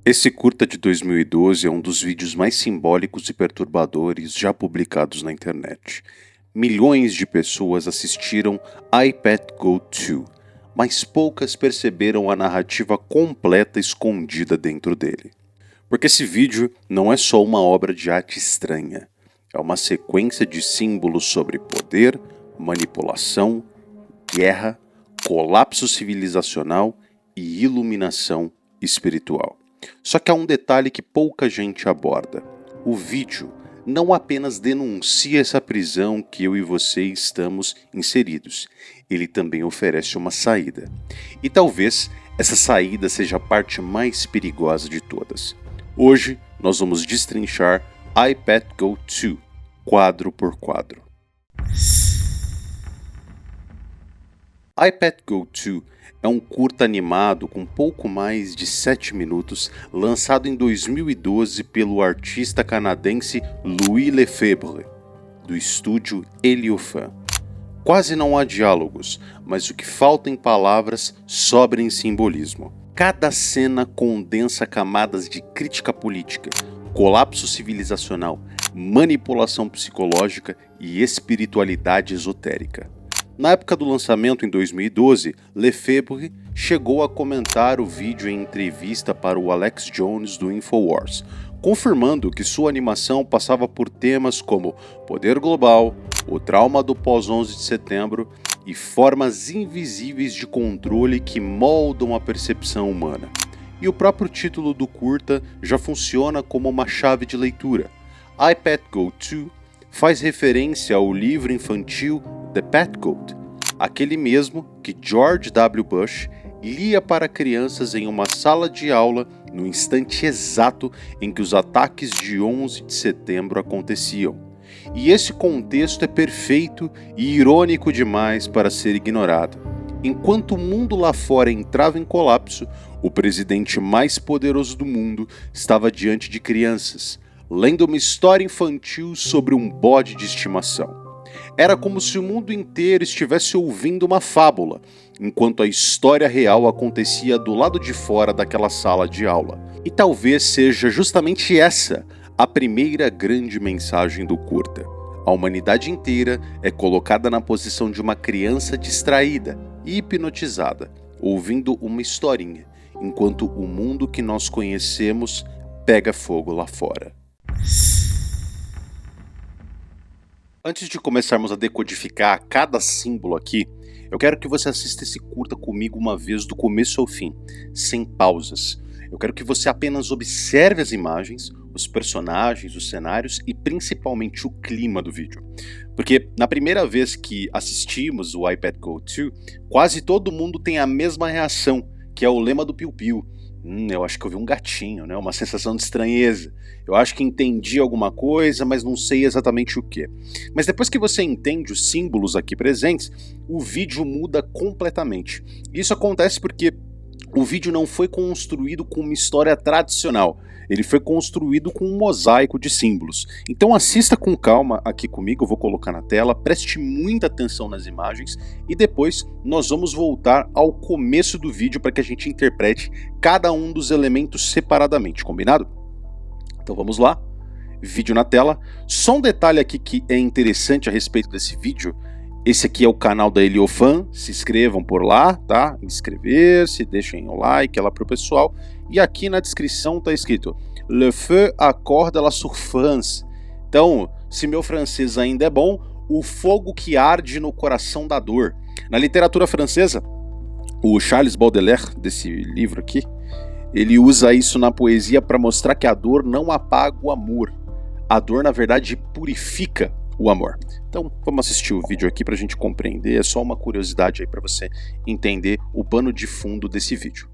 Esse curta de 2012 é um dos vídeos mais simbólicos e perturbadores já publicados na internet. Milhões de pessoas assistiram I, Pat Go To, mas poucas perceberam a narrativa completa escondida dentro dele. Porque esse vídeo não é só uma obra de arte estranha, é uma sequência de símbolos sobre poder, manipulação, guerra, colapso civilizacional e iluminação espiritual. Só que há um detalhe que pouca gente aborda. O vídeo não apenas denuncia essa prisão que eu e você estamos inseridos, ele também oferece uma saída. E talvez essa saída seja a parte mais perigosa de todas. Hoje nós vamos destrinchar I, Pat Go To, quadro por quadro. I, Pat Go To é um curta animado com pouco mais de 7 minutos, lançado em 2012 pelo artista canadense Louis Lefebvre, do estúdio Héliofant. Quase não há diálogos, mas o que falta em palavras sobra em simbolismo. Cada cena condensa camadas de crítica política, colapso civilizacional, manipulação psicológica e espiritualidade esotérica. Na época do lançamento, em 2012, Lefebvre chegou a comentar o vídeo em entrevista para o Alex Jones do Infowars, confirmando que sua animação passava por temas como poder global, o trauma do pós-11 de setembro e formas invisíveis de controle que moldam a percepção humana. E o próprio título do curta já funciona como uma chave de leitura. I, Pat Go To faz referência ao livro infantil The Pat Goat, aquele mesmo que George W. Bush lia para crianças em uma sala de aula no instante exato em que os ataques de 11 de setembro aconteciam. E esse contexto é perfeito e irônico demais para ser ignorado. Enquanto o mundo lá fora entrava em colapso, o presidente mais poderoso do mundo estava diante de crianças, lendo uma história infantil sobre um bode de estimação. Era como se o mundo inteiro estivesse ouvindo uma fábula, enquanto a história real acontecia do lado de fora daquela sala de aula. E talvez seja justamente essa a primeira grande mensagem do curta. A humanidade inteira é colocada na posição de uma criança distraída e hipnotizada, ouvindo uma historinha, enquanto o mundo que nós conhecemos pega fogo lá fora. Antes de começarmos a decodificar cada símbolo aqui, eu quero que você assista esse curta comigo uma vez do começo ao fim, sem pausas. Eu quero que você apenas observe as imagens, os personagens, os cenários e principalmente o clima do vídeo. Porque na primeira vez que assistimos o I, Pat Go To, quase todo mundo tem a mesma reação, que é o lema do Piu Piu. Eu acho que eu vi um gatinho, né? Uma sensação de estranheza. Eu acho que entendi alguma coisa, mas não sei exatamente o que. Mas depois que você entende os símbolos aqui presentes, o vídeo muda completamente. Isso acontece porque o vídeo não foi construído com uma história tradicional. Ele foi construído com um mosaico de símbolos. Então assista com calma aqui comigo, eu vou colocar na tela, preste muita atenção nas imagens e depois nós vamos voltar ao começo do vídeo para que a gente interprete cada um dos elementos separadamente, combinado? Então vamos lá, vídeo na tela. Só um detalhe aqui que é interessante a respeito desse vídeo. Esse aqui é o canal da Héliofant, se inscrevam por lá, tá? Inscrever-se, deixem o like lá pro pessoal. E aqui na descrição tá escrito Le feu accorde la souffrance. Então, se meu francês ainda é bom, o fogo que arde no coração da dor. Na literatura francesa, o Charles Baudelaire, desse livro aqui, ele usa isso na poesia para mostrar que a dor não apaga o amor. A dor, na verdade, purifica o amor. Então vamos assistir o vídeo aqui para a gente compreender, é só uma curiosidade aí para você entender o pano de fundo desse vídeo.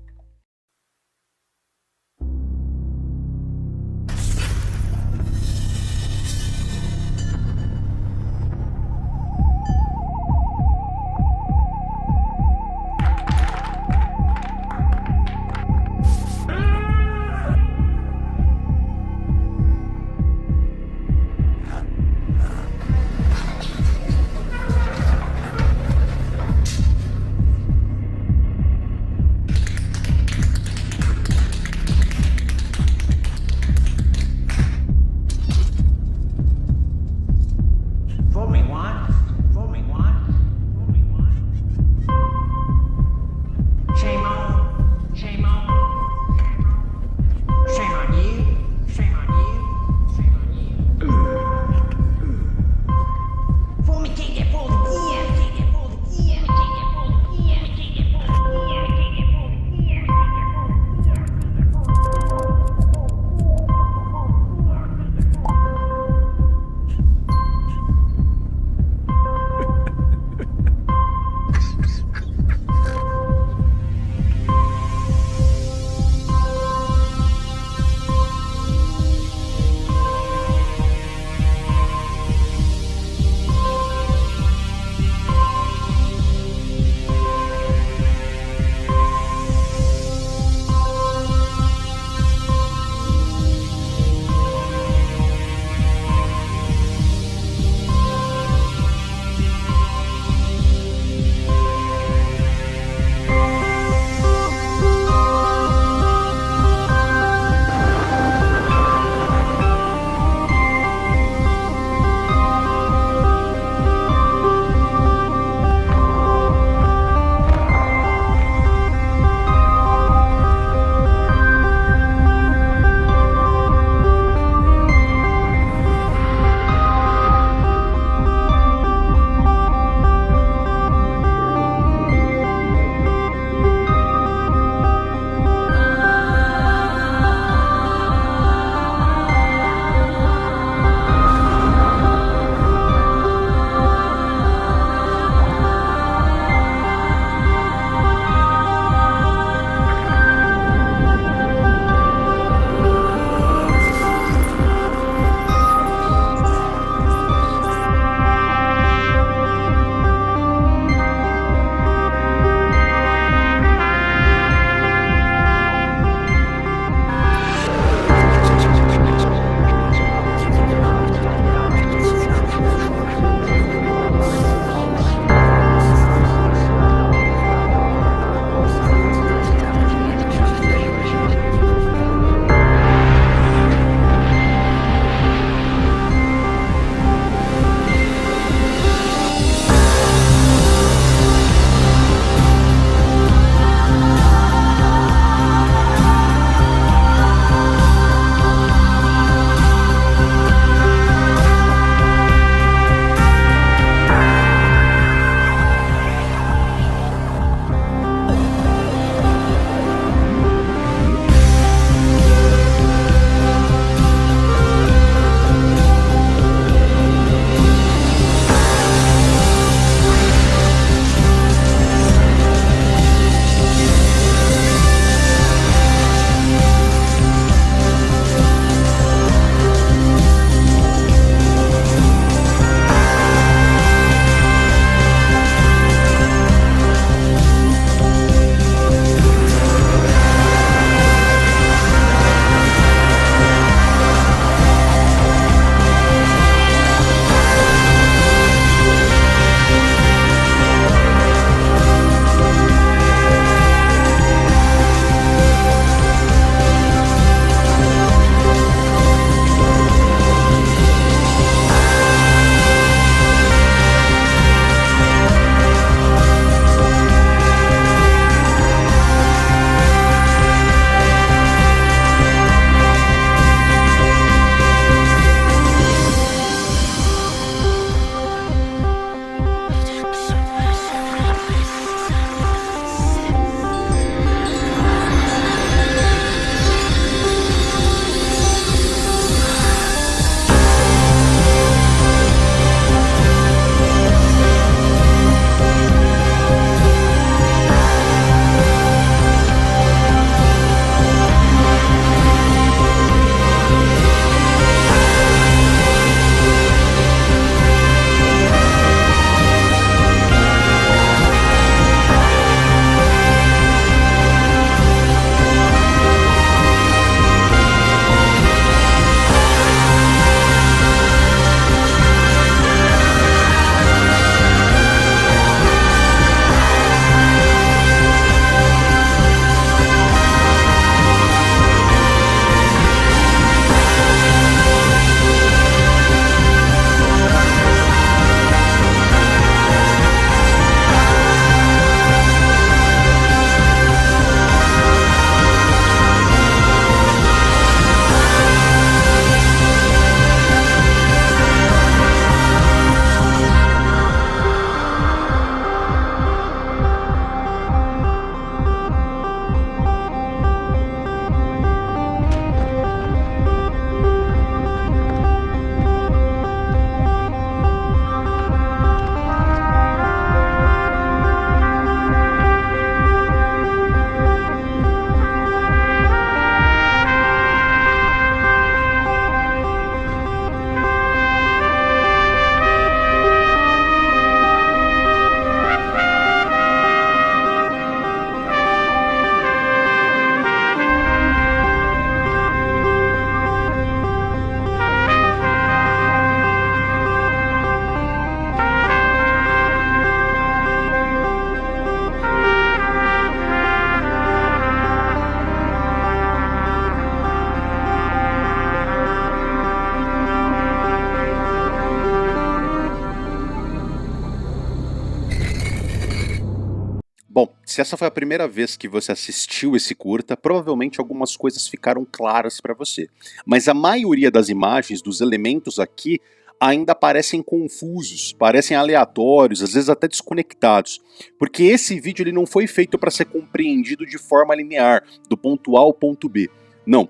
Bom, se essa foi a primeira vez que você assistiu esse curta, provavelmente algumas coisas ficaram claras para você. Mas a maioria das imagens, dos elementos aqui, ainda parecem confusos, parecem aleatórios, às vezes até desconectados. Porque esse vídeo ele não foi feito para ser compreendido de forma linear, do ponto A ao ponto B. Não.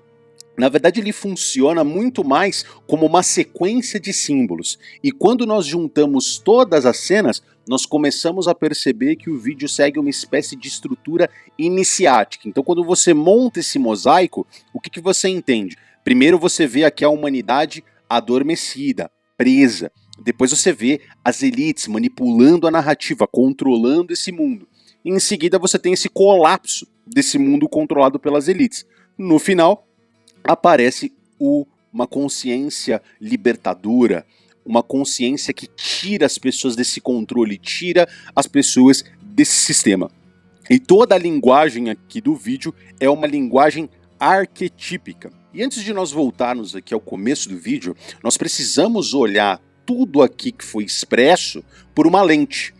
Na verdade, ele funciona muito mais como uma sequência de símbolos. E quando nós juntamos todas as cenas, nós começamos a perceber que o vídeo segue uma espécie de estrutura iniciática. Então, quando você monta esse mosaico, o que você entende? Primeiro você vê aqui a humanidade adormecida, presa. Depois você vê as elites manipulando a narrativa, controlando esse mundo. E em seguida você tem esse colapso desse mundo controlado pelas elites. No final, aparece uma consciência libertadora, uma consciência que tira as pessoas desse controle, tira as pessoas desse sistema. E toda a linguagem aqui do vídeo é uma linguagem arquetípica. E antes de nós voltarmos aqui ao começo do vídeo, nós precisamos olhar tudo aqui que foi expresso por uma lente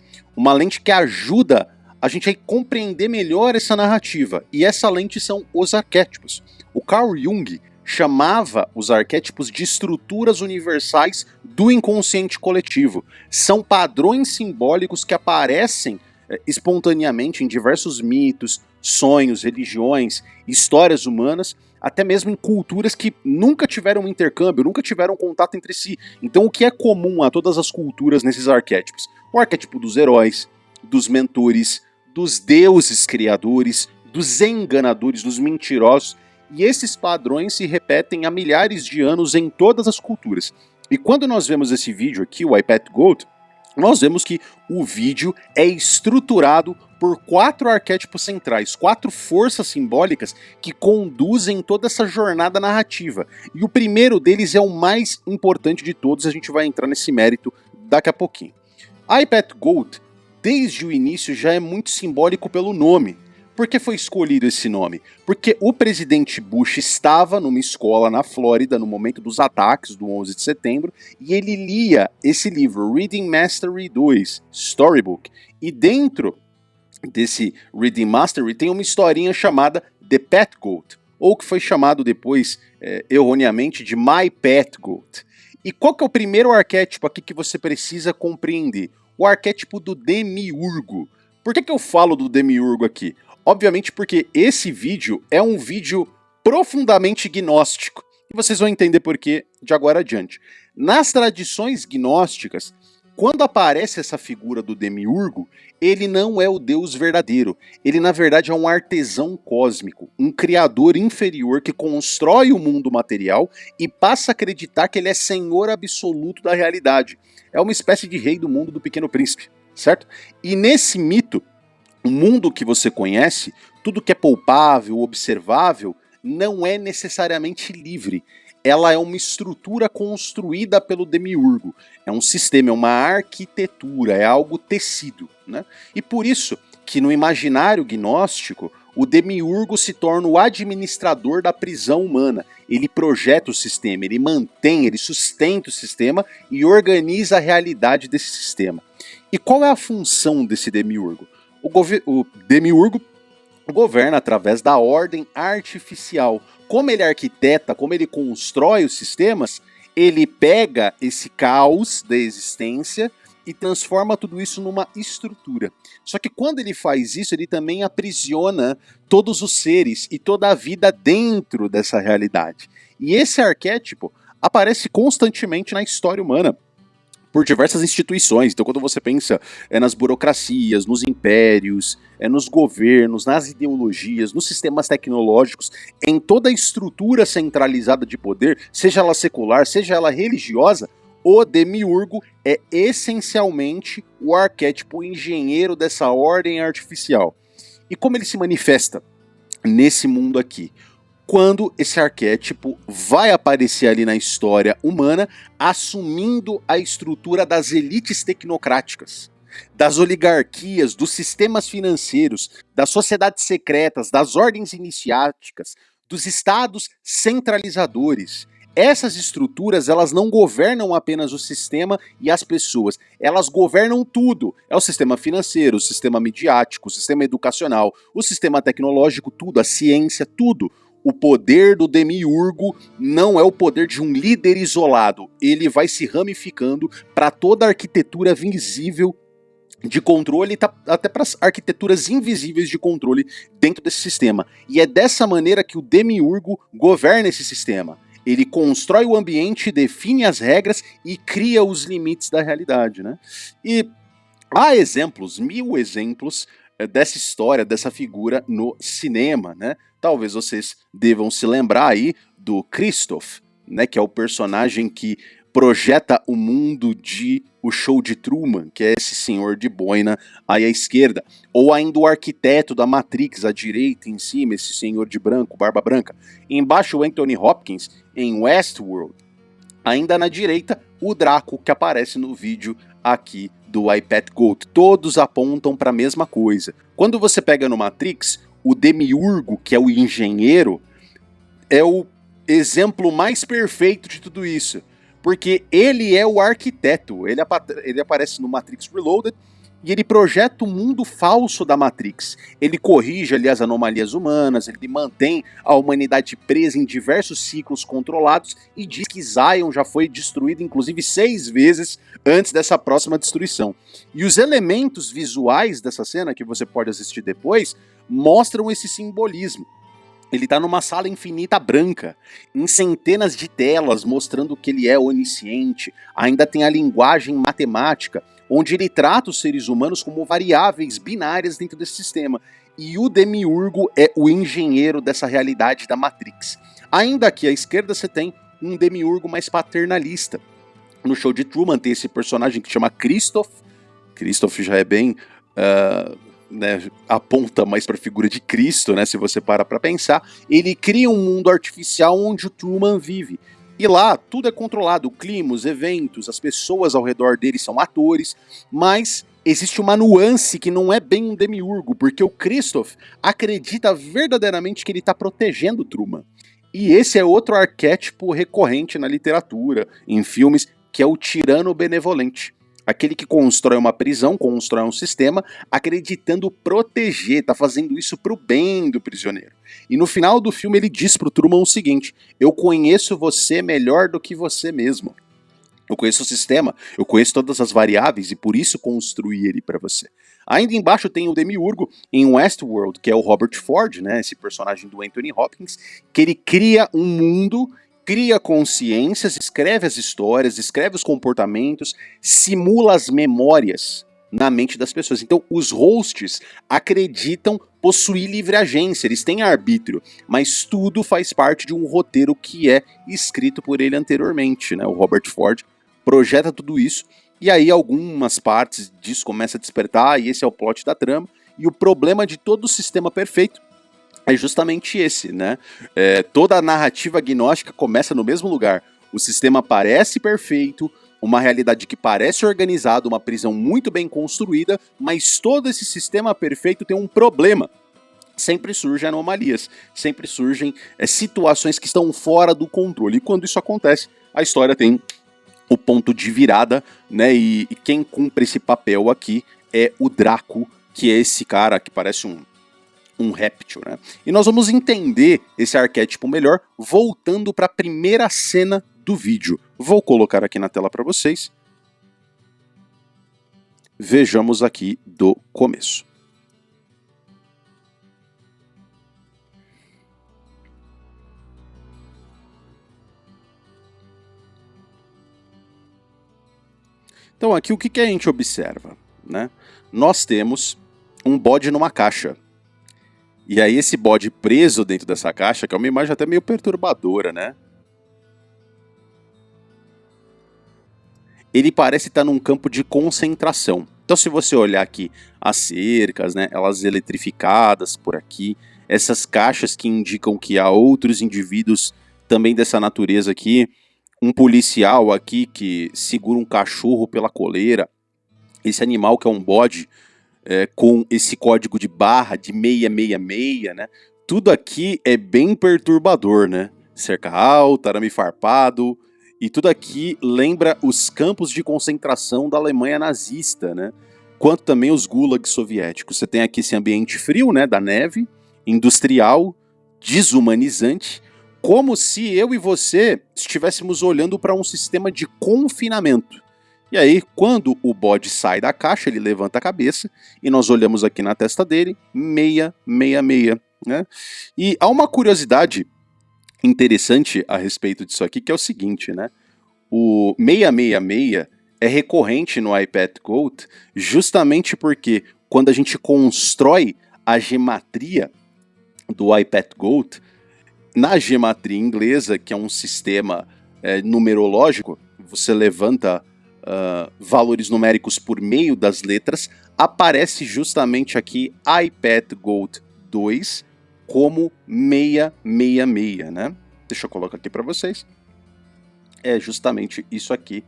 que ajuda a gente a compreender melhor essa narrativa. E essa lente são os arquétipos. O Carl Jung chamava os arquétipos de estruturas universais do inconsciente coletivo. São padrões simbólicos que aparecem espontaneamente em diversos mitos, sonhos, religiões, histórias humanas, até mesmo em culturas que nunca tiveram um intercâmbio, nunca tiveram contato entre si. Então o que é comum a todas as culturas nesses arquétipos? O arquétipo dos heróis, dos mentores, dos deuses criadores, dos enganadores, dos mentirosos, e esses padrões se repetem há milhares de anos em todas as culturas. E quando nós vemos esse vídeo aqui, o iPet Goat, nós vemos que o vídeo é estruturado por 4 arquétipos centrais, 4 forças simbólicas que conduzem toda essa jornada narrativa. E o primeiro deles é o mais importante de todos, a gente vai entrar nesse mérito daqui a pouquinho. iPet Goat, desde o início, já é muito simbólico pelo nome. Por que foi escolhido esse nome? Porque o presidente Bush estava numa escola na Flórida no momento dos ataques do 11 de setembro e ele lia esse livro, Reading Mastery 2, Storybook. E dentro desse Reading Mastery tem uma historinha chamada The Pet Goat, ou que foi chamado depois, erroneamente, de My Pet Goat. E qual que é o primeiro arquétipo aqui que você precisa compreender? O arquétipo do demiurgo. Por que eu falo do demiurgo aqui? Obviamente porque esse vídeo é um vídeo profundamente gnóstico. E vocês vão entender por quê de agora adiante. Nas tradições gnósticas, quando aparece essa figura do demiurgo, ele não é o Deus verdadeiro. Ele, na verdade, é um artesão cósmico, um criador inferior que constrói o mundo material e passa a acreditar que ele é senhor absoluto da realidade. É uma espécie de rei do mundo do Pequeno Príncipe, certo? E nesse mito, o mundo que você conhece, tudo que é palpável, observável, não é necessariamente livre. Ela é uma estrutura construída pelo demiurgo. É um sistema, é uma arquitetura, é algo tecido, né? E por isso que no imaginário gnóstico, o demiurgo se torna o administrador da prisão humana. Ele projeta o sistema, ele mantém, ele sustenta o sistema e organiza a realidade desse sistema. E qual é a função desse demiurgo? O demiurgo governa através da ordem artificial. Como ele arquiteta, como ele constrói os sistemas, ele pega esse caos da existência e transforma tudo isso numa estrutura. Só que quando ele faz isso, ele também aprisiona todos os seres e toda a vida dentro dessa realidade. E esse arquétipo aparece constantemente na história humana, por diversas instituições. Então quando você pensa nas burocracias, nos impérios, nos governos, nas ideologias, nos sistemas tecnológicos, em toda a estrutura centralizada de poder, seja ela secular, seja ela religiosa, o demiurgo é essencialmente o arquétipo engenheiro dessa ordem artificial. E como ele se manifesta nesse mundo aqui? Quando esse arquétipo vai aparecer ali na história humana, assumindo a estrutura das elites tecnocráticas, das oligarquias, dos sistemas financeiros, das sociedades secretas, das ordens iniciáticas, dos estados centralizadores. essas estruturas, elas não governam apenas o sistema e as pessoas, elas governam tudo. É o sistema financeiro, o sistema midiático, o sistema educacional, o sistema tecnológico, tudo, a ciência, tudo. O poder do demiurgo não é o poder de um líder isolado, ele vai se ramificando para toda a arquitetura visível de controle, até para as arquiteturas invisíveis de controle dentro desse sistema. E é dessa maneira que o demiurgo governa esse sistema. Ele constrói o ambiente, define as regras e cria os limites da realidade, né? E há exemplos, 1000 exemplos dessa história, dessa figura no cinema, né? Talvez vocês devam se lembrar aí do Christoph, né? Que é o personagem que projeta o mundo de O Show de Truman, que é esse senhor de boina aí à esquerda. Ou ainda o arquiteto da Matrix à direita, em cima, esse senhor de branco, barba branca. Embaixo o Anthony Hopkins em Westworld. Ainda na direita, o Draco, que aparece no vídeo aqui do iPad Gold. Todos apontam para a mesma coisa. Quando você pega no Matrix, o demiurgo, que é o engenheiro, é o exemplo mais perfeito de tudo isso. Porque ele é o arquiteto, ele aparece no Matrix Reloaded e ele projeta o mundo falso da Matrix. Ele corrige ali as anomalias humanas, ele mantém a humanidade presa em diversos ciclos controlados e diz que Zion já foi destruído inclusive 6 vezes antes dessa próxima destruição. E os elementos visuais dessa cena, que você pode assistir depois, mostram esse simbolismo. Ele está numa sala infinita branca, em centenas de telas mostrando que ele é onisciente. Ainda tem a linguagem matemática, onde ele trata os seres humanos como variáveis binárias dentro desse sistema. E o demiurgo é o engenheiro dessa realidade da Matrix. Ainda aqui à esquerda você tem um demiurgo mais paternalista. No Show de Truman tem esse personagem que chama Christoph. Christoph já é bem... né, aponta mais para a figura de Cristo, né, se você para pensar. Ele cria um mundo artificial onde o Truman vive. E lá tudo é controlado, o clima, os eventos, as pessoas ao redor dele são atores, mas existe uma nuance que não é bem um demiurgo, porque o Christoph acredita verdadeiramente que ele está protegendo o Truman. E esse é outro arquétipo recorrente na literatura, em filmes, que é o tirano benevolente. Aquele que constrói uma prisão, constrói um sistema, acreditando proteger, tá fazendo isso pro bem do prisioneiro. E no final do filme ele diz pro Truman o seguinte: eu conheço você melhor do que você mesmo. Eu conheço o sistema, eu conheço todas as variáveis e por isso construí ele para você. Ainda embaixo tem o demiurgo em Westworld, que é o Robert Ford, né, esse personagem do Anthony Hopkins, que ele cria um mundo, cria consciências, escreve as histórias, escreve os comportamentos, simula as memórias na mente das pessoas. Então, os hosts acreditam possuir livre agência, eles têm arbítrio, mas tudo faz parte de um roteiro que é escrito por ele anteriormente, né? O Robert Ford projeta tudo isso, e aí algumas partes disso começam a despertar, e esse é o plot da trama, e o problema de todo o sistema perfeito é justamente esse, né? Toda a narrativa agnóstica começa no mesmo lugar. O sistema parece perfeito, uma realidade que parece organizada, uma prisão muito bem construída, mas todo esse sistema perfeito tem um problema. Sempre surgem anomalias, sempre surgem situações que estão fora do controle. E quando isso acontece, a história tem o ponto de virada, né? E quem cumpre esse papel aqui é o Draco, que é esse cara que parece um réptil, né? E nós vamos entender esse arquétipo melhor voltando para a primeira cena do vídeo. Vou colocar aqui na tela para vocês. Vejamos aqui do começo. Então aqui o que a gente observa, né? Nós temos um bode numa caixa. E aí esse bode preso dentro dessa caixa, que é uma imagem até meio perturbadora, né? Ele parece estar num campo de concentração. Então se você olhar aqui as cercas, né, elas eletrificadas por aqui, essas caixas que indicam que há outros indivíduos também dessa natureza aqui, um policial aqui que segura um cachorro pela coleira, esse animal que é um bode, com esse código de barra de 666, né? Tudo aqui é bem perturbador, né? cerca alta, arame farpado, e tudo aqui lembra os campos de concentração da Alemanha nazista, né? Quanto também os gulags soviéticos. Você tem aqui esse ambiente frio, né, da neve, industrial, desumanizante, como se eu e você estivéssemos olhando para um sistema de confinamento. E aí, quando o bode sai da caixa, ele levanta a cabeça e nós olhamos aqui na testa dele, 666, né? E há uma curiosidade interessante a respeito disso aqui, que é o seguinte, né? O 666 é recorrente no iPad Gold justamente porque quando a gente constrói a gematria do iPad Gold, na gematria inglesa, que é um sistema numerológico, você levanta valores numéricos por meio das letras, aparece justamente aqui iPad Gold 2 como 666, né? Deixa eu colocar aqui para vocês. É justamente isso aqui.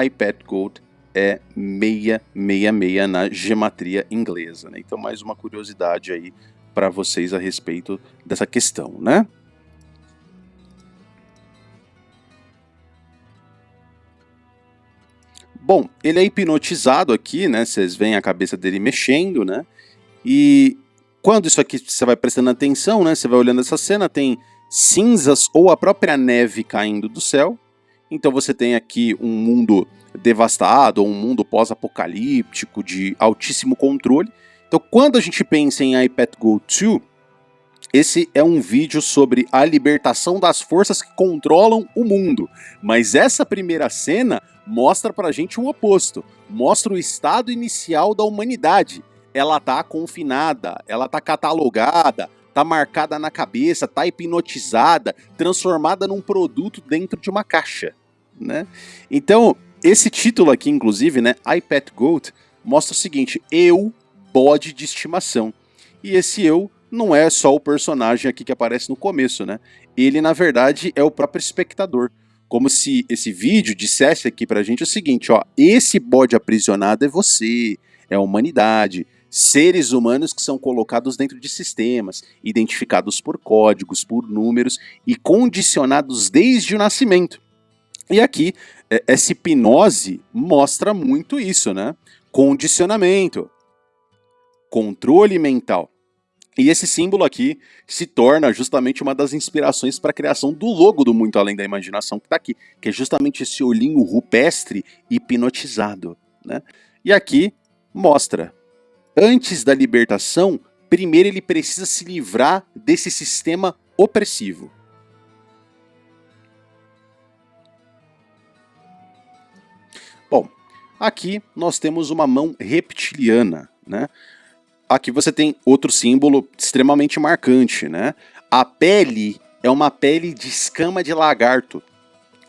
iPad Gold é 666 na gematria inglesa, né? Então, mais uma curiosidade aí para vocês a respeito dessa questão, né? Bom, ele é hipnotizado aqui, né? Vocês veem a cabeça dele mexendo, né? E quando isso aqui você vai prestando atenção, né? Você vai olhando essa cena, tem cinzas ou a própria neve caindo do céu. Então você tem aqui um mundo devastado, ou um mundo pós-apocalíptico de altíssimo controle. Então quando a gente pensa em iPad Go 2, esse é um vídeo sobre a libertação das forças que controlam o mundo. Mas essa primeira cena mostra pra gente o oposto. Mostra o estado inicial da humanidade. Ela tá confinada, ela tá catalogada, tá marcada na cabeça, tá hipnotizada, transformada num produto dentro de uma caixa, né? Então, esse título aqui, inclusive, né, iPad Gold, mostra o seguinte: eu, bode de estimação. E esse eu não é só o personagem aqui que aparece no começo, né? Ele, na verdade, é o próprio espectador. Como se esse vídeo dissesse aqui pra gente o seguinte, ó, esse bode aprisionado é você, é a humanidade, seres humanos que são colocados dentro de sistemas, identificados por códigos, por números e condicionados desde o nascimento. E aqui, essa hipnose mostra muito isso, né? Condicionamento, controle mental. E esse símbolo aqui se torna justamente uma das inspirações para a criação do logo do Muito Além da Imaginação que está aqui, que é justamente esse olhinho rupestre hipnotizado, né? E aqui mostra, antes da libertação, primeiro ele precisa se livrar desse sistema opressivo. Bom, aqui nós temos uma mão reptiliana, né? Aqui você tem outro símbolo extremamente marcante, né? A pele é uma pele de escama de lagarto,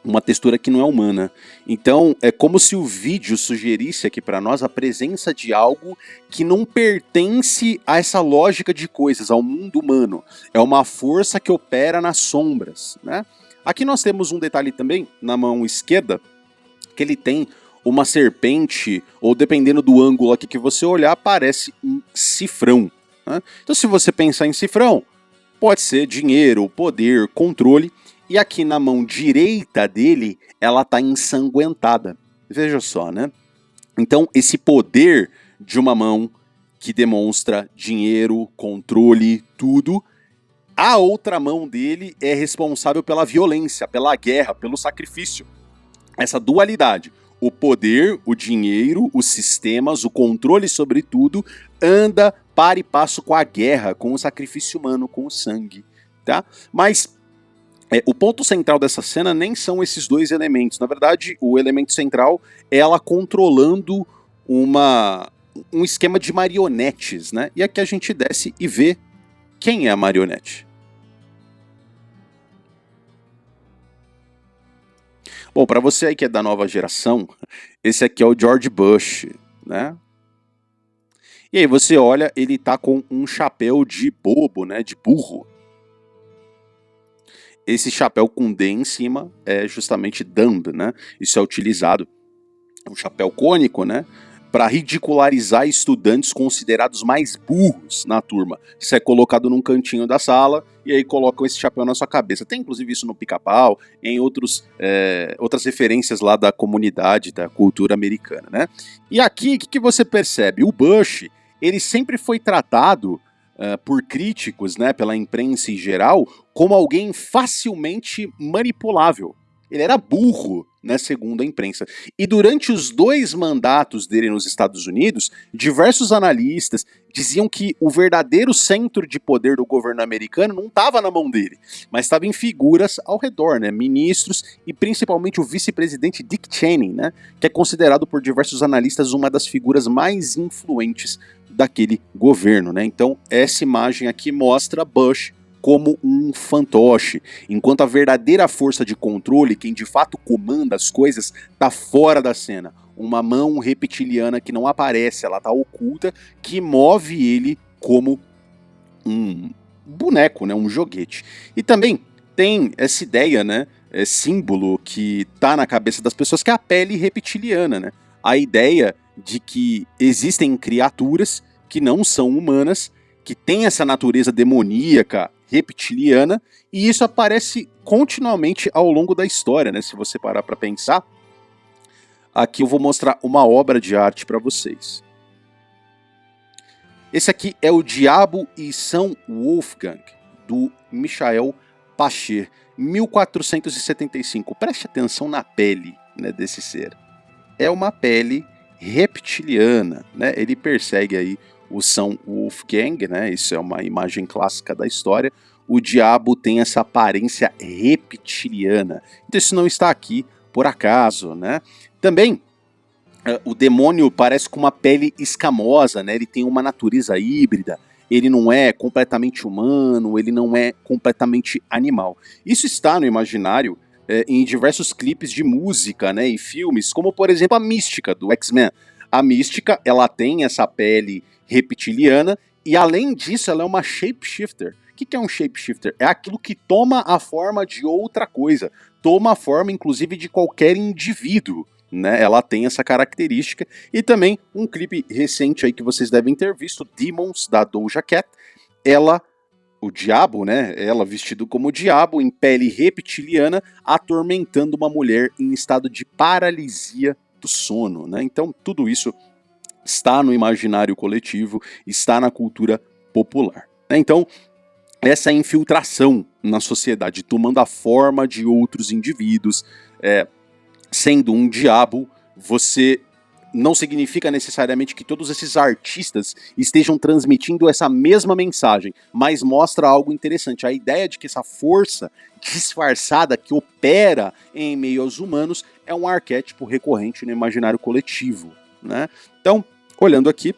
uma textura que não é humana. Então, é como se o vídeo sugerisse aqui para nós a presença de algo que não pertence a essa lógica de coisas, ao mundo humano. É uma força que opera nas sombras, né? Aqui nós temos um detalhe também, na mão esquerda, que ele tem uma serpente, ou dependendo do ângulo aqui que você olhar, parece um cifrão, né? Então se você pensar em cifrão, pode ser dinheiro, poder, controle, e aqui na mão direita dele, ela está ensanguentada. Veja só, né? Então esse poder de uma mão que demonstra dinheiro, controle, tudo, a outra mão dele é responsável pela violência, pela guerra, pelo sacrifício. Essa dualidade. O poder, o dinheiro, os sistemas, o controle sobre tudo, anda para e passo com a guerra, com o sacrifício humano, com o sangue, tá? Mas o ponto central dessa cena nem são esses dois elementos. Na verdade, o elemento central é ela controlando um esquema de marionetes, né? E aqui a gente desce e vê quem é a marionete. Bom, para você aí que é da nova geração, esse aqui é o George Bush, né? E aí você olha, ele tá com um chapéu de bobo, né? De burro. Esse chapéu com D em cima é justamente dumb, né? Isso é utilizado, um chapéu cônico, né? para ridicularizar estudantes considerados mais burros na turma. Você é colocado num cantinho da sala e aí colocam esse chapéu na sua cabeça. Tem inclusive isso no Pica-Pau, em outras referências lá da comunidade, da cultura americana, né? E aqui, o que você percebe? O Bush, ele sempre foi tratado por críticos, né, pela imprensa em geral, como alguém facilmente manipulável. Ele era burro, né, segundo a imprensa. E durante os 2 mandatos dele nos Estados Unidos, diversos analistas diziam que o verdadeiro centro de poder do governo americano não estava na mão dele, mas estava em figuras ao redor, né, ministros e principalmente o vice-presidente Dick Cheney, né, que é considerado por diversos analistas uma das figuras mais influentes daquele governo, né. Então essa imagem aqui mostra Bush como um fantoche, enquanto a verdadeira força de controle, quem de fato comanda as coisas, está fora da cena. Uma mão reptiliana que não aparece, ela está oculta, que move ele como um boneco, né, um joguete. E também tem essa ideia, né, símbolo que está na cabeça das pessoas, que é a pele reptiliana, né? A ideia de que existem criaturas que não são humanas, que têm essa natureza demoníaca, reptiliana, e isso aparece continuamente ao longo da história, né? Se você parar para pensar, aqui eu vou mostrar uma obra de arte para vocês. Esse aqui é o Diabo e São Wolfgang, do Michael Pacher, 1475. Preste atenção na pele, né, desse ser. É uma pele reptiliana, né? Ele persegue aí o São Wolfgang, né? Isso é uma imagem clássica da história. O diabo tem essa aparência reptiliana. Então isso não está aqui por acaso, né? Também o demônio parece com uma pele escamosa, né? Ele tem uma natureza híbrida. Ele não é completamente humano, ele não é completamente animal. Isso está no imaginário em diversos clipes de música, né, e filmes, como por exemplo a Mística do X-Men. A Mística, ela tem essa pele reptiliana e além disso ela é uma shapeshifter. O que é um shapeshifter? É aquilo que toma a forma de outra coisa, toma a forma inclusive de qualquer indivíduo, né? Ela tem essa característica. E também um clipe recente aí que vocês devem ter visto, Demons, da Doja Cat. Ela, o diabo, né? Ela vestido como diabo, em pele reptiliana, atormentando uma mulher em estado de paralisia do sono, né? Então tudo isso está no imaginário coletivo, está na cultura popular, né? Então essa infiltração na sociedade, tomando a forma de outros indivíduos, sendo um diabo, você não significa necessariamente que todos esses artistas estejam transmitindo essa mesma mensagem, mas mostra algo interessante. A ideia de que essa força disfarçada que opera em meio aos humanos é um arquétipo recorrente no imaginário coletivo, né? Então, olhando aqui,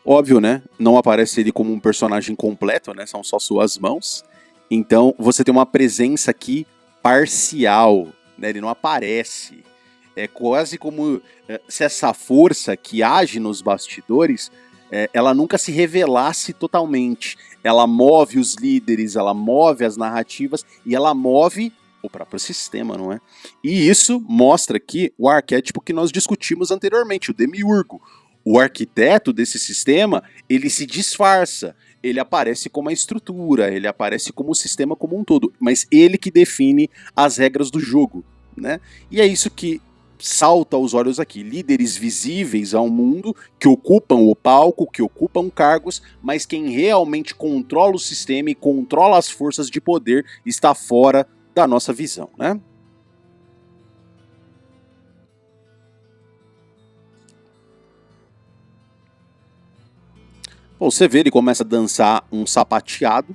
óbvio, né? Não aparece ele como um personagem completo, né? São só suas mãos. Então, você tem uma presença aqui parcial, né? Ele não aparece. É quase como se essa força que age nos bastidores, ela nunca se revelasse totalmente. Ela move os líderes, ela move as narrativas e ela move o próprio sistema, não é? E isso mostra aqui o arquétipo que nós discutimos anteriormente, o demiurgo. O arquiteto desse sistema, ele se disfarça, ele aparece como a estrutura, ele aparece como o sistema como um todo, mas ele que define as regras do jogo, né? E é isso que salta aos olhos aqui, líderes visíveis ao mundo, que ocupam o palco, que ocupam cargos, mas quem realmente controla o sistema e controla as forças de poder está fora da nossa visão, né? Bom, você vê, ele começa a dançar um sapateado,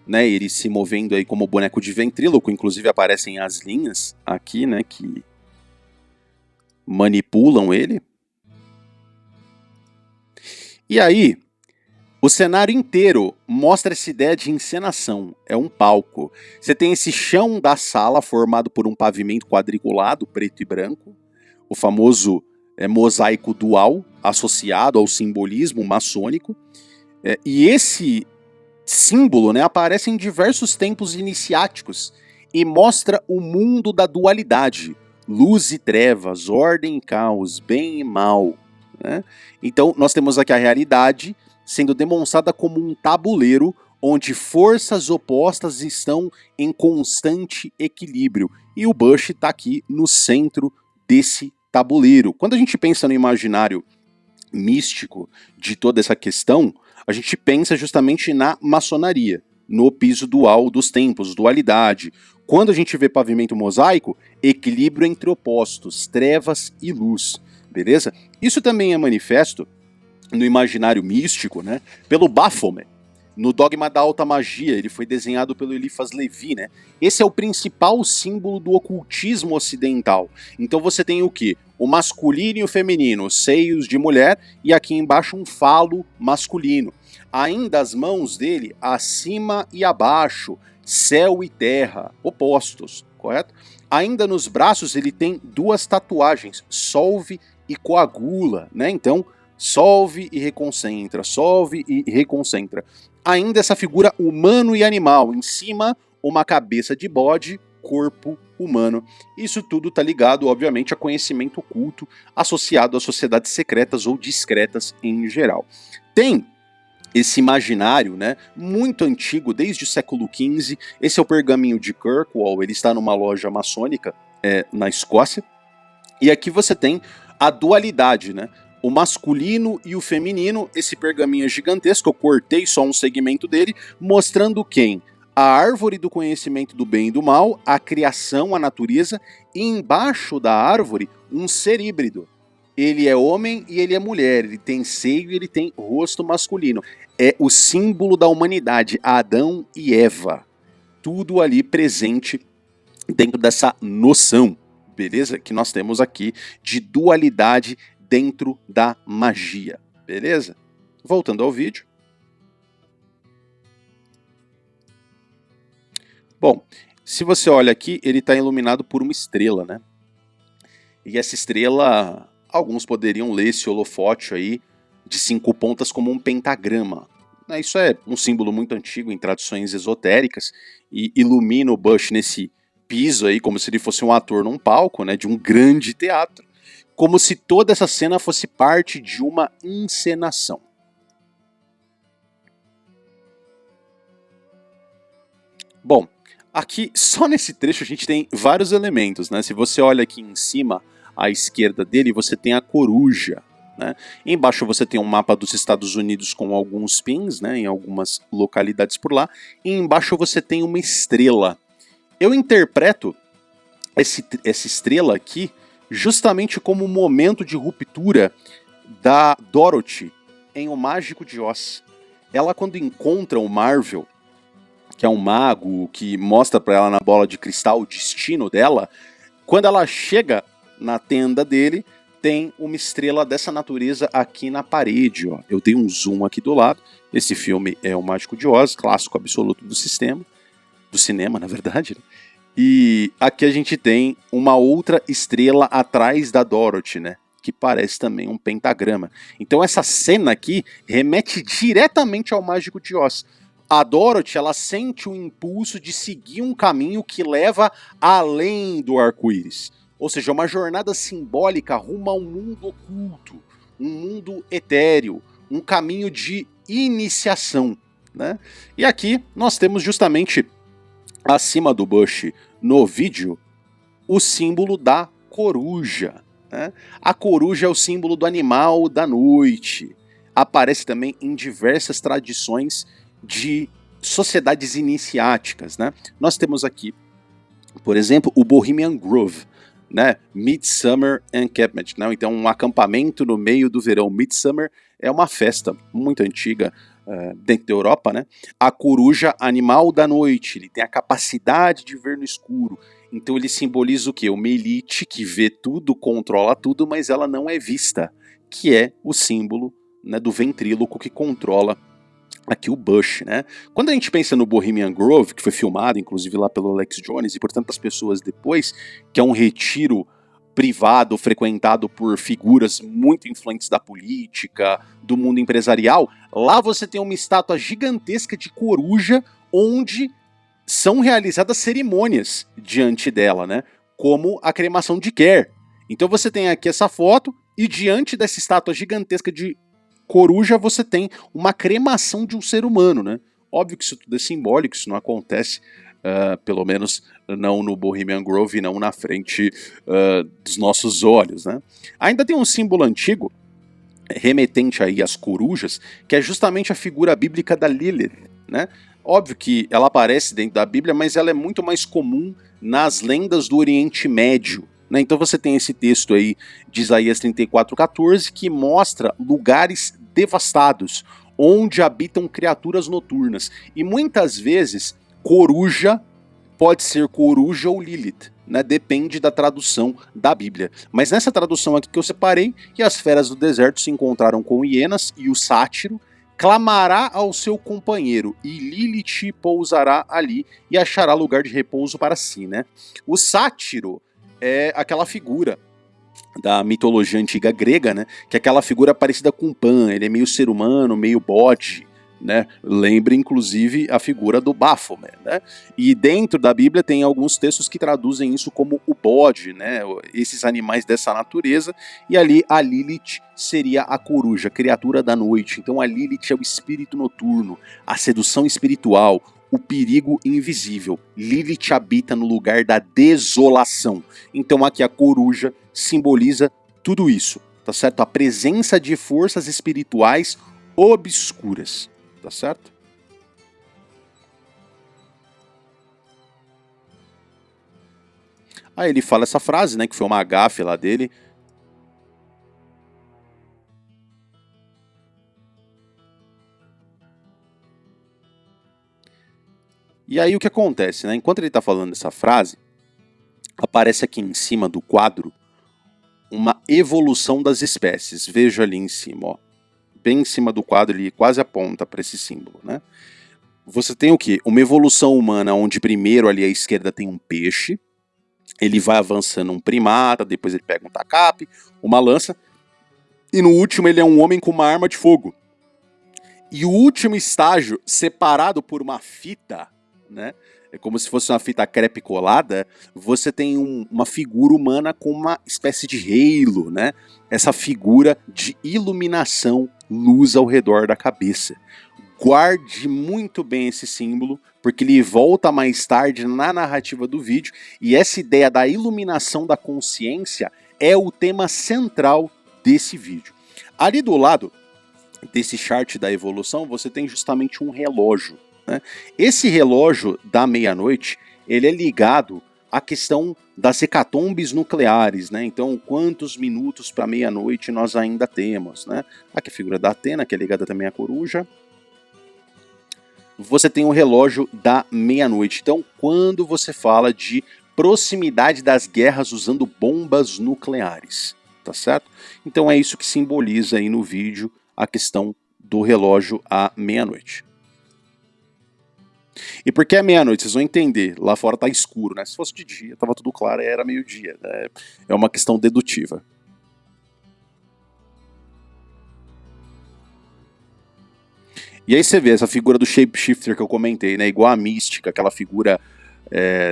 né, ele se movendo aí como boneco de ventríloco, inclusive aparecem as linhas aqui, né, que manipulam ele. E aí, o cenário inteiro mostra essa ideia de encenação, é um palco. Você tem esse chão da sala formado por um pavimento quadriculado, preto e branco, o famoso mosaico dual, associado ao simbolismo maçônico, e esse símbolo, né, aparece em diversos tempos iniciáticos e mostra o mundo da dualidade, luz e trevas, ordem e caos, bem e mal, né? Então nós temos aqui a realidade sendo demonstrada como um tabuleiro onde forças opostas estão em constante equilíbrio. E o Bush está aqui no centro desse tabuleiro. Quando a gente pensa no imaginário místico de toda essa questão, a gente pensa justamente na maçonaria, no piso dual dos templos, dualidade. Quando a gente vê pavimento mosaico, equilíbrio entre opostos, trevas e luz, beleza? Isso também é manifesto no imaginário místico, né, pelo Baphomet. No Dogma da Alta Magia, ele foi desenhado pelo Eliphas Levi, né? Esse é o principal símbolo do ocultismo ocidental. Então você tem o quê? O masculino e o feminino, seios de mulher, e aqui embaixo um falo masculino. Ainda as mãos dele, acima e abaixo, céu e terra, opostos, correto? Ainda nos braços ele tem duas tatuagens, solve e coagula, né? Então, solve e reconcentra, solve e reconcentra. Ainda essa figura humano e animal, em cima uma cabeça de bode, corpo humano. Isso tudo está ligado, obviamente, a conhecimento oculto associado a sociedades secretas ou discretas em geral. Tem esse imaginário, né, muito antigo, desde o século XV. Esse é o pergaminho de Kirkwall, ele está numa loja maçônica na Escócia. E aqui você tem a dualidade, né? O masculino e o feminino. Esse pergaminho é gigantesco, eu cortei só um segmento dele, mostrando quem? A árvore do conhecimento do bem e do mal, a criação, a natureza, e embaixo da árvore, um ser híbrido. Ele é homem e ele é mulher, ele tem seio e ele tem rosto masculino. É o símbolo da humanidade, Adão e Eva. Tudo ali presente dentro dessa noção, beleza? Que nós temos aqui de dualidade dentro da magia, beleza? Voltando ao vídeo. Bom, se você olha aqui, ele está iluminado por uma estrela, né? E essa estrela, alguns poderiam ler esse holofote aí de 5 pontas como um pentagrama. Isso é um símbolo muito antigo em tradições esotéricas e ilumina o Bush nesse piso aí como se ele fosse um ator num palco, né, de um grande teatro. Como se toda essa cena fosse parte de uma encenação. Bom, aqui só nesse trecho a gente tem vários elementos, né? Se você olha aqui em cima, à esquerda dele, você tem a coruja, né? Embaixo você tem um mapa dos Estados Unidos com alguns pins, né, em algumas localidades por lá. E embaixo você tem uma estrela. Eu interpreto essa estrela aqui justamente como um momento de ruptura da Dorothy em O Mágico de Oz. Ela, quando encontra o Marvel, que é um mago que mostra para ela na bola de cristal o destino dela, quando ela chega na tenda dele, tem uma estrela dessa natureza aqui na parede. Ó. Eu dei um zoom aqui do lado. Esse filme é O Mágico de Oz, clássico absoluto do cinema, na verdade, né? E aqui a gente tem uma outra estrela atrás da Dorothy, né? Que parece também um pentagrama. Então essa cena aqui remete diretamente ao Mágico de Oz. A Dorothy, ela sente o impulso de seguir um caminho que leva além do arco-íris. Ou seja, uma jornada simbólica rumo a um mundo oculto, um mundo etéreo, um caminho de iniciação, né? E aqui nós temos justamente acima do Bush no vídeo o símbolo da coruja, né? A coruja é o símbolo do animal da noite. Aparece também em diversas tradições de sociedades iniciáticas, né? Nós temos aqui, por exemplo, o Bohemian Grove, né? Midsummer Encampment, né? Então um acampamento no meio do verão. Midsummer é uma festa muito antiga dentro da Europa, né? A coruja, animal da noite, ele tem a capacidade de ver no escuro. Então ele simboliza o quê? Uma elite que vê tudo, controla tudo, mas ela não é vista, que é o símbolo, né, do ventríloco que controla aqui o Bush, né? Quando a gente pensa no Bohemian Grove, que foi filmado inclusive lá pelo Alex Jones e por tantas pessoas depois, que é um retiro privado frequentado por figuras muito influentes da política, do mundo empresarial, lá você tem uma estátua gigantesca de coruja onde são realizadas cerimônias diante dela, né? como a cremação de Ker. Então você tem aqui essa foto, e diante dessa estátua gigantesca de coruja, você tem uma cremação de um ser humano, né? Óbvio que isso tudo é simbólico, isso não acontece, pelo menos não no Bohemian Grove, não na frente dos nossos olhos, né? Ainda tem um símbolo antigo, remetente aí às corujas, que é justamente a figura bíblica da Lilith, né? Óbvio que ela aparece dentro da Bíblia, mas ela é muito mais comum nas lendas do Oriente Médio, né? Então você tem esse texto aí de Isaías 34:14 que mostra lugares devastados, onde habitam criaturas noturnas. E muitas vezes, coruja pode ser coruja ou Lilith, né? Depende da tradução da Bíblia. Mas nessa tradução aqui que eu separei, que as feras do deserto se encontraram com hienas e o sátiro clamará ao seu companheiro, e Lilith pousará ali e achará lugar de repouso para si, né? O sátiro é aquela figura da mitologia antiga grega, né? Que é aquela figura parecida com Pan, ele é meio ser humano, meio bode, né? Lembra inclusive a figura do Baphomet, né? E dentro da Bíblia tem alguns textos que traduzem isso como o bode, né? Esses animais dessa natureza, e ali a Lilith seria a coruja, criatura da noite. Então a Lilith é o espírito noturno, a sedução espiritual, o perigo invisível. Lilith habita no lugar da desolação. Então aqui a coruja simboliza tudo isso, tá certo? A presença de forças espirituais obscuras, tá certo? Aí ele fala essa frase, né, que foi uma gafe lá dele. E aí o que acontece, né? Enquanto ele está falando essa frase, aparece aqui em cima do quadro uma evolução das espécies. Veja ali em cima, ó. Bem em cima do quadro, ele quase aponta para esse símbolo, né? Você tem o quê? Uma evolução humana onde primeiro ali à esquerda tem um peixe, ele vai avançando um primata, depois ele pega um tacape, uma lança, e no último ele é um homem com uma arma de fogo. E o último estágio, separado por uma fita, né? É como se fosse uma fita crepe colada, você tem uma figura humana com uma espécie de halo, né? Essa figura de iluminação, luz ao redor da cabeça. Guarde muito bem esse símbolo, porque ele volta mais tarde na narrativa do vídeo, e essa ideia da iluminação da consciência é o tema central desse vídeo. Ali do lado desse chart da evolução, você tem justamente um relógio, né? Esse relógio da meia-noite, ele é ligado à questão das hecatombes nucleares, né? Então, quantos minutos para meia-noite nós ainda temos, né? Aqui a figura da Atena, que é ligada também à coruja. Você tem o relógio da meia-noite. Então, quando você fala de proximidade das guerras usando bombas nucleares, tá certo? Então é isso que simboliza aí no vídeo a questão do relógio à meia-noite. E por que é meia-noite? Vocês vão entender. Lá fora tá escuro, né? Se fosse de dia, tava tudo claro, era meio-dia. Né? É uma questão dedutiva. E aí você vê essa figura do shapeshifter que eu comentei, né? Igual a mística, aquela figura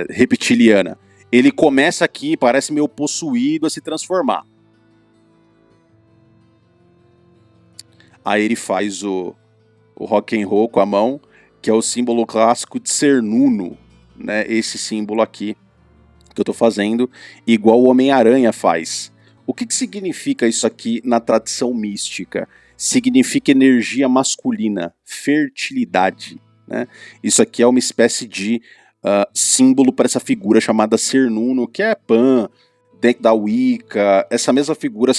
reptiliana. Ele começa aqui, parece meio possuído a se transformar. Aí ele faz o rock and roll com a mão, que é o símbolo clássico de Cernuno, né? Esse símbolo aqui que eu tô fazendo, igual o Homem-Aranha faz. O que significa isso aqui na tradição mística? Significa energia masculina, fertilidade, né? Isso aqui é uma espécie de símbolo para essa figura chamada Cernuno, que é Pan, dentro da Wicca. Essa mesma figura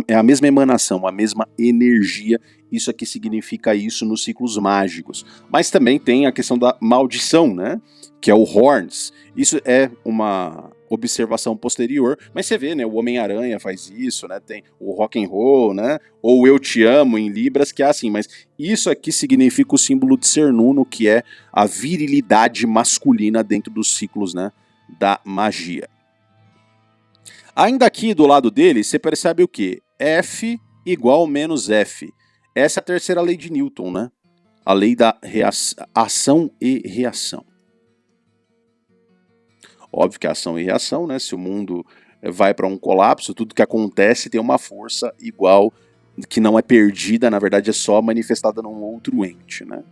é a mesma emanação, a mesma energia. Isso aqui significa isso nos ciclos mágicos. Mas também tem a questão da maldição, né? Que é o Horns. Isso é uma observação posterior, mas você vê, né? O Homem-Aranha faz isso, né? Tem o rock and roll, né? Ou Eu Te Amo em Libras, que é assim. Mas isso aqui significa o símbolo de Cernuno, que é a virilidade masculina dentro dos ciclos, né? Da magia. Ainda aqui do lado dele, você percebe o quê? F igual menos F. Essa é a terceira lei de Newton, né? A lei da ação e reação. Óbvio que é ação e reação, né? Se o mundo vai para um colapso, tudo que acontece tem uma força igual, que não é perdida, na verdade é só manifestada num outro ente, né?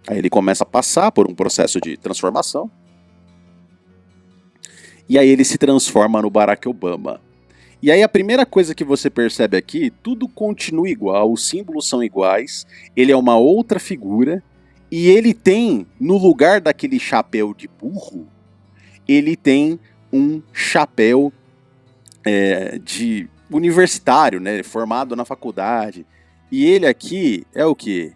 Aí ele começa a passar por um processo de transformação. E aí ele se transforma no Barack Obama. E aí a primeira coisa que você percebe aqui, tudo continua igual, os símbolos são iguais, ele é uma outra figura, e ele tem, no lugar daquele chapéu de burro, ele tem um chapéu de universitário, né, formado na faculdade. E ele aqui é o quê?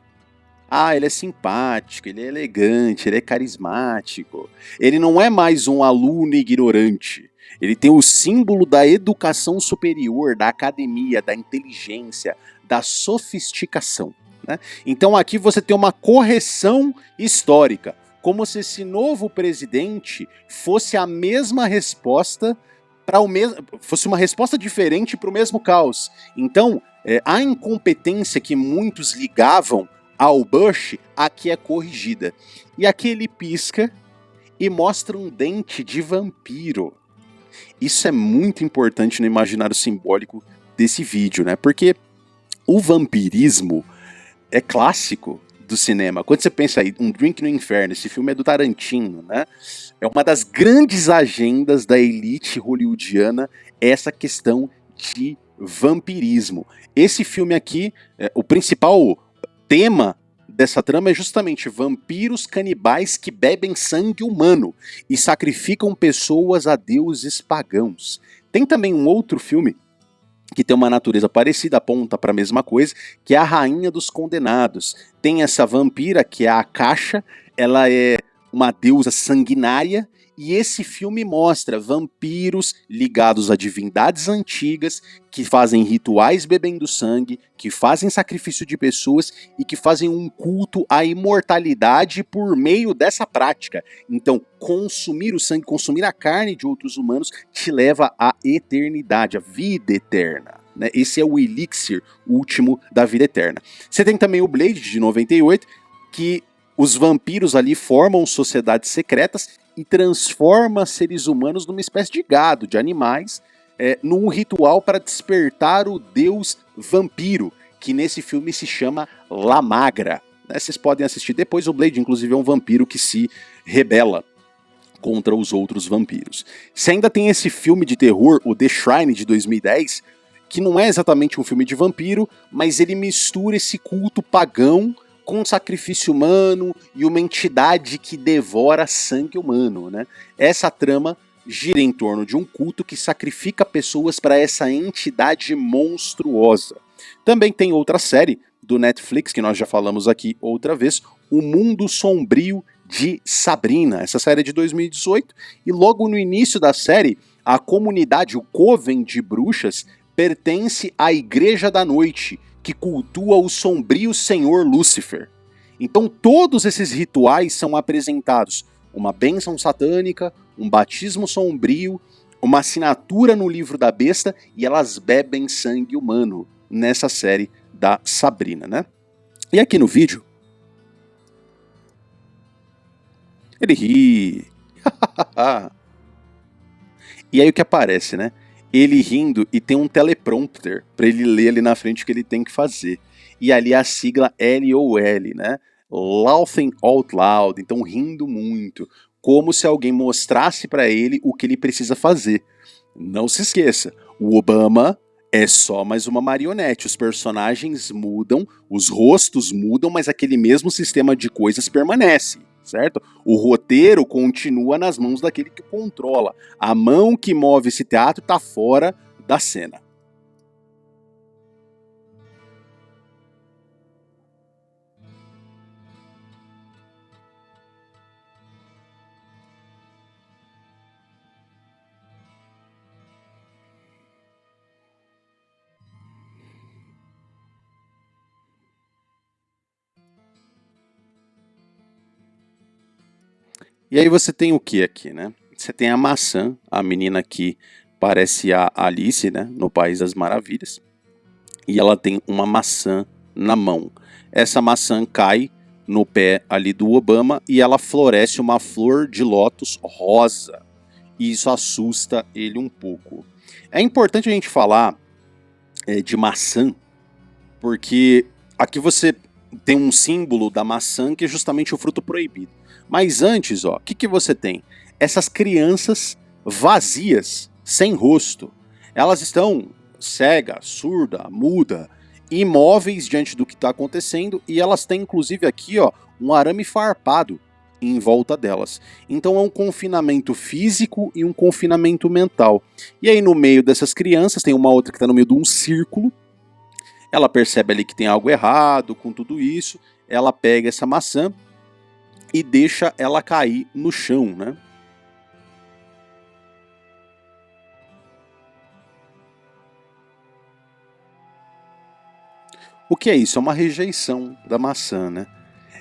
Ah, ele é simpático, ele é elegante, ele é carismático. Ele não é mais um aluno ignorante. Ele tem o símbolo da educação superior, da academia, da inteligência, da sofisticação, né? Então aqui você tem uma correção histórica, como se esse novo presidente fosse a mesma resposta para o mesmo, fosse uma resposta diferente para o mesmo caos. Então, a incompetência que muitos ligavam ao Bush, aqui é corrigida. E aqui ele pisca e mostra um dente de vampiro. Isso é muito importante no imaginário simbólico desse vídeo, né? Porque o vampirismo é clássico do cinema. Quando você pensa aí, Um Drink no Inferno, esse filme é do Tarantino, né? É uma das grandes agendas da elite hollywoodiana, essa questão de vampirismo. Esse filme aqui, o principal tema dessa trama é justamente vampiros canibais que bebem sangue humano e sacrificam pessoas a deuses pagãos. Tem também um outro filme que tem uma natureza parecida, aponta para a mesma coisa, que é a Rainha dos Condenados. Tem essa vampira, que é a Akasha, ela é uma deusa sanguinária, e esse filme mostra vampiros ligados a divindades antigas, que fazem rituais bebendo sangue, que fazem sacrifício de pessoas e que fazem um culto à imortalidade por meio dessa prática. Então, consumir o sangue, consumir a carne de outros humanos, te leva à eternidade, à vida eterna. Né? Esse é o elixir último da vida eterna. Você tem também o Blade, de 98, que os vampiros ali formam sociedades secretas e transforma seres humanos numa espécie de gado, de animais, num ritual para despertar o deus vampiro, que nesse filme se chama La Magra. Né? Vocês podem assistir depois, o Blade inclusive é um vampiro que se rebela contra os outros vampiros. Você ainda tem esse filme de terror, o The Shrine, de 2010, que não é exatamente um filme de vampiro, mas ele mistura esse culto pagão com sacrifício humano e uma entidade que devora sangue humano, né? Essa trama gira em torno de um culto que sacrifica pessoas para essa entidade monstruosa. Também tem outra série do Netflix, que nós já falamos aqui outra vez, O Mundo Sombrio de Sabrina. Essa série é de 2018, e logo no início da série, a comunidade, o Coven de Bruxas, pertence à Igreja da Noite, que cultua o sombrio senhor Lúcifer. Então todos esses rituais são apresentados. Uma bênção satânica, um batismo sombrio, uma assinatura no livro da besta, e elas bebem sangue humano nessa série da Sabrina, né? E aqui no vídeo, ele ri. E aí o que aparece, né? Ele rindo e tem um teleprompter para ele ler ali na frente o que ele tem que fazer. E ali a sigla LOL, né? Laughing Out Loud, então rindo muito, como se alguém mostrasse para ele o que ele precisa fazer. Não se esqueça, o Obama é só mais uma marionete, os personagens mudam, os rostos mudam, mas aquele mesmo sistema de coisas permanece, certo? O roteiro continua nas mãos daquele que controla. A mão que move esse teatro está fora da cena. E aí você tem o que aqui, né? Você tem a maçã, a menina que parece a Alice, né? No País das Maravilhas. E ela tem uma maçã na mão. Essa maçã cai no pé ali do Obama e ela floresce uma flor de lótus rosa. E isso assusta ele um pouco. É importante a gente falar de maçã, porque aqui você tem um símbolo da maçã que é justamente o fruto proibido. Mas antes, ó, o que você tem? Essas crianças vazias, sem rosto. Elas estão cega, surda, muda, imóveis diante do que está acontecendo, e elas têm inclusive aqui, ó, um arame farpado em volta delas. Então é um confinamento físico e um confinamento mental. E aí no meio dessas crianças tem uma outra que está no meio de um círculo. Ela percebe ali que tem algo errado com tudo isso. Ela pega essa maçã e deixa ela cair no chão, né? O que é isso? É uma rejeição da maçã, né?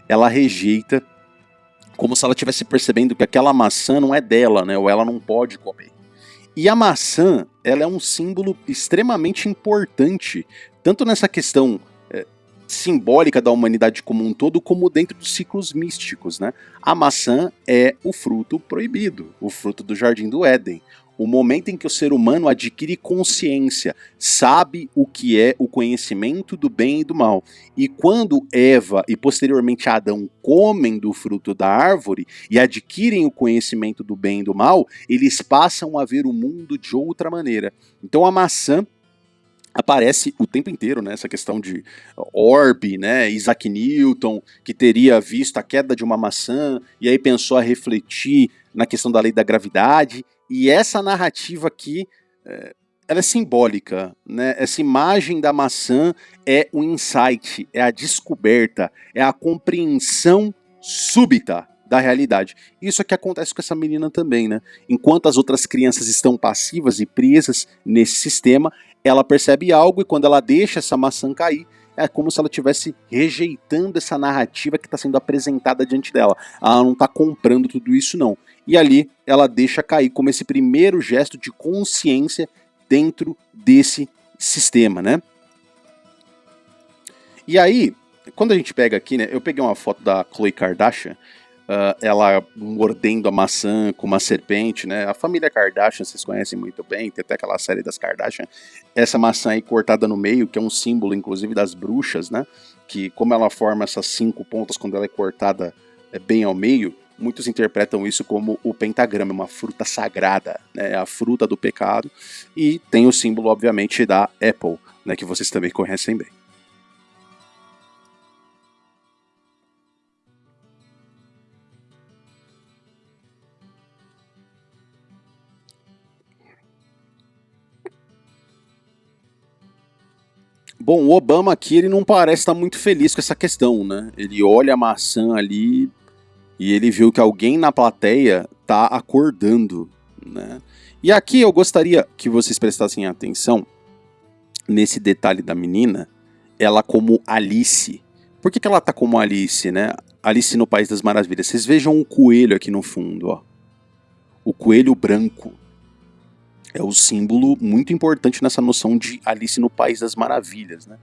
Ela rejeita como se ela estivesse percebendo que aquela maçã não é dela, né? Ou ela não pode comer. E a maçã, ela é um símbolo extremamente importante, tanto nessa questão simbólica da humanidade como um todo, como dentro dos ciclos místicos, né? A maçã é o fruto proibido, o fruto do Jardim do Éden. O momento em que o ser humano adquire consciência, sabe o que é o conhecimento do bem e do mal. E quando Eva e posteriormente Adão comem do fruto da árvore e adquirem o conhecimento do bem e do mal, eles passam a ver o mundo de outra maneira. Então a maçã aparece o tempo inteiro, né, essa questão de orbe, né, Isaac Newton, que teria visto a queda de uma maçã e aí pensou a refletir na questão da lei da gravidade, e essa narrativa aqui, ela é simbólica, né, essa imagem da maçã é o insight, é a descoberta, é a compreensão súbita da realidade. Isso é que acontece com essa menina também, né? Enquanto as outras crianças estão passivas e presas nesse sistema, ela percebe algo e quando ela deixa essa maçã cair, é como se ela estivesse rejeitando essa narrativa que está sendo apresentada diante dela. Ela não está comprando tudo isso, não. E ali ela deixa cair como esse primeiro gesto de consciência dentro desse sistema, né? E aí, quando a gente pega aqui, né? Eu peguei uma foto da Khloe Kardashian, ela mordendo a maçã com uma serpente, né? A família Kardashian, vocês conhecem muito bem, tem até aquela série das Kardashian. Essa maçã aí cortada no meio, que é um símbolo, inclusive, das bruxas, né? Que como ela forma essas 5 pontas quando ela é cortada bem ao meio, muitos interpretam isso como o pentagrama, uma fruta sagrada, né? A fruta do pecado. E tem o símbolo, obviamente, da Apple, né? Que vocês também conhecem bem. Bom, o Obama aqui ele não parece estar muito feliz com essa questão, né? Ele olha a maçã ali e ele viu que alguém na plateia tá acordando, né? E aqui eu gostaria que vocês prestassem atenção nesse detalhe da menina, ela como Alice. Por que ela tá como Alice, né? Alice no País das Maravilhas. Vocês vejam um coelho aqui no fundo, ó. O coelho branco. É o símbolo muito importante nessa noção de Alice no País das Maravilhas, né?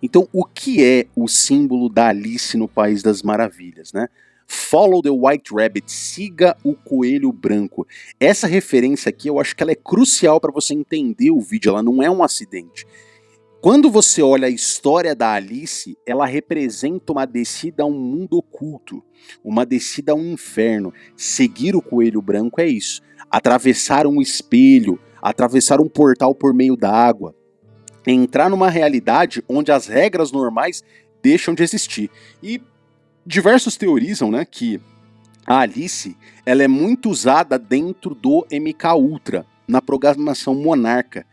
Então, o que é o símbolo da Alice no País das Maravilhas, né? Follow the White Rabbit, siga o coelho branco. Essa referência aqui, eu acho que ela é crucial para você entender o vídeo, ela não é um acidente. Quando você olha a história da Alice, ela representa uma descida a um mundo oculto, uma descida a um inferno. Seguir o coelho branco é isso. Atravessar um espelho, atravessar um portal por meio da água, entrar numa realidade onde as regras normais deixam de existir. E diversos teorizam, né, que a Alice ela é muito usada dentro do MK Ultra, na programação Monarca.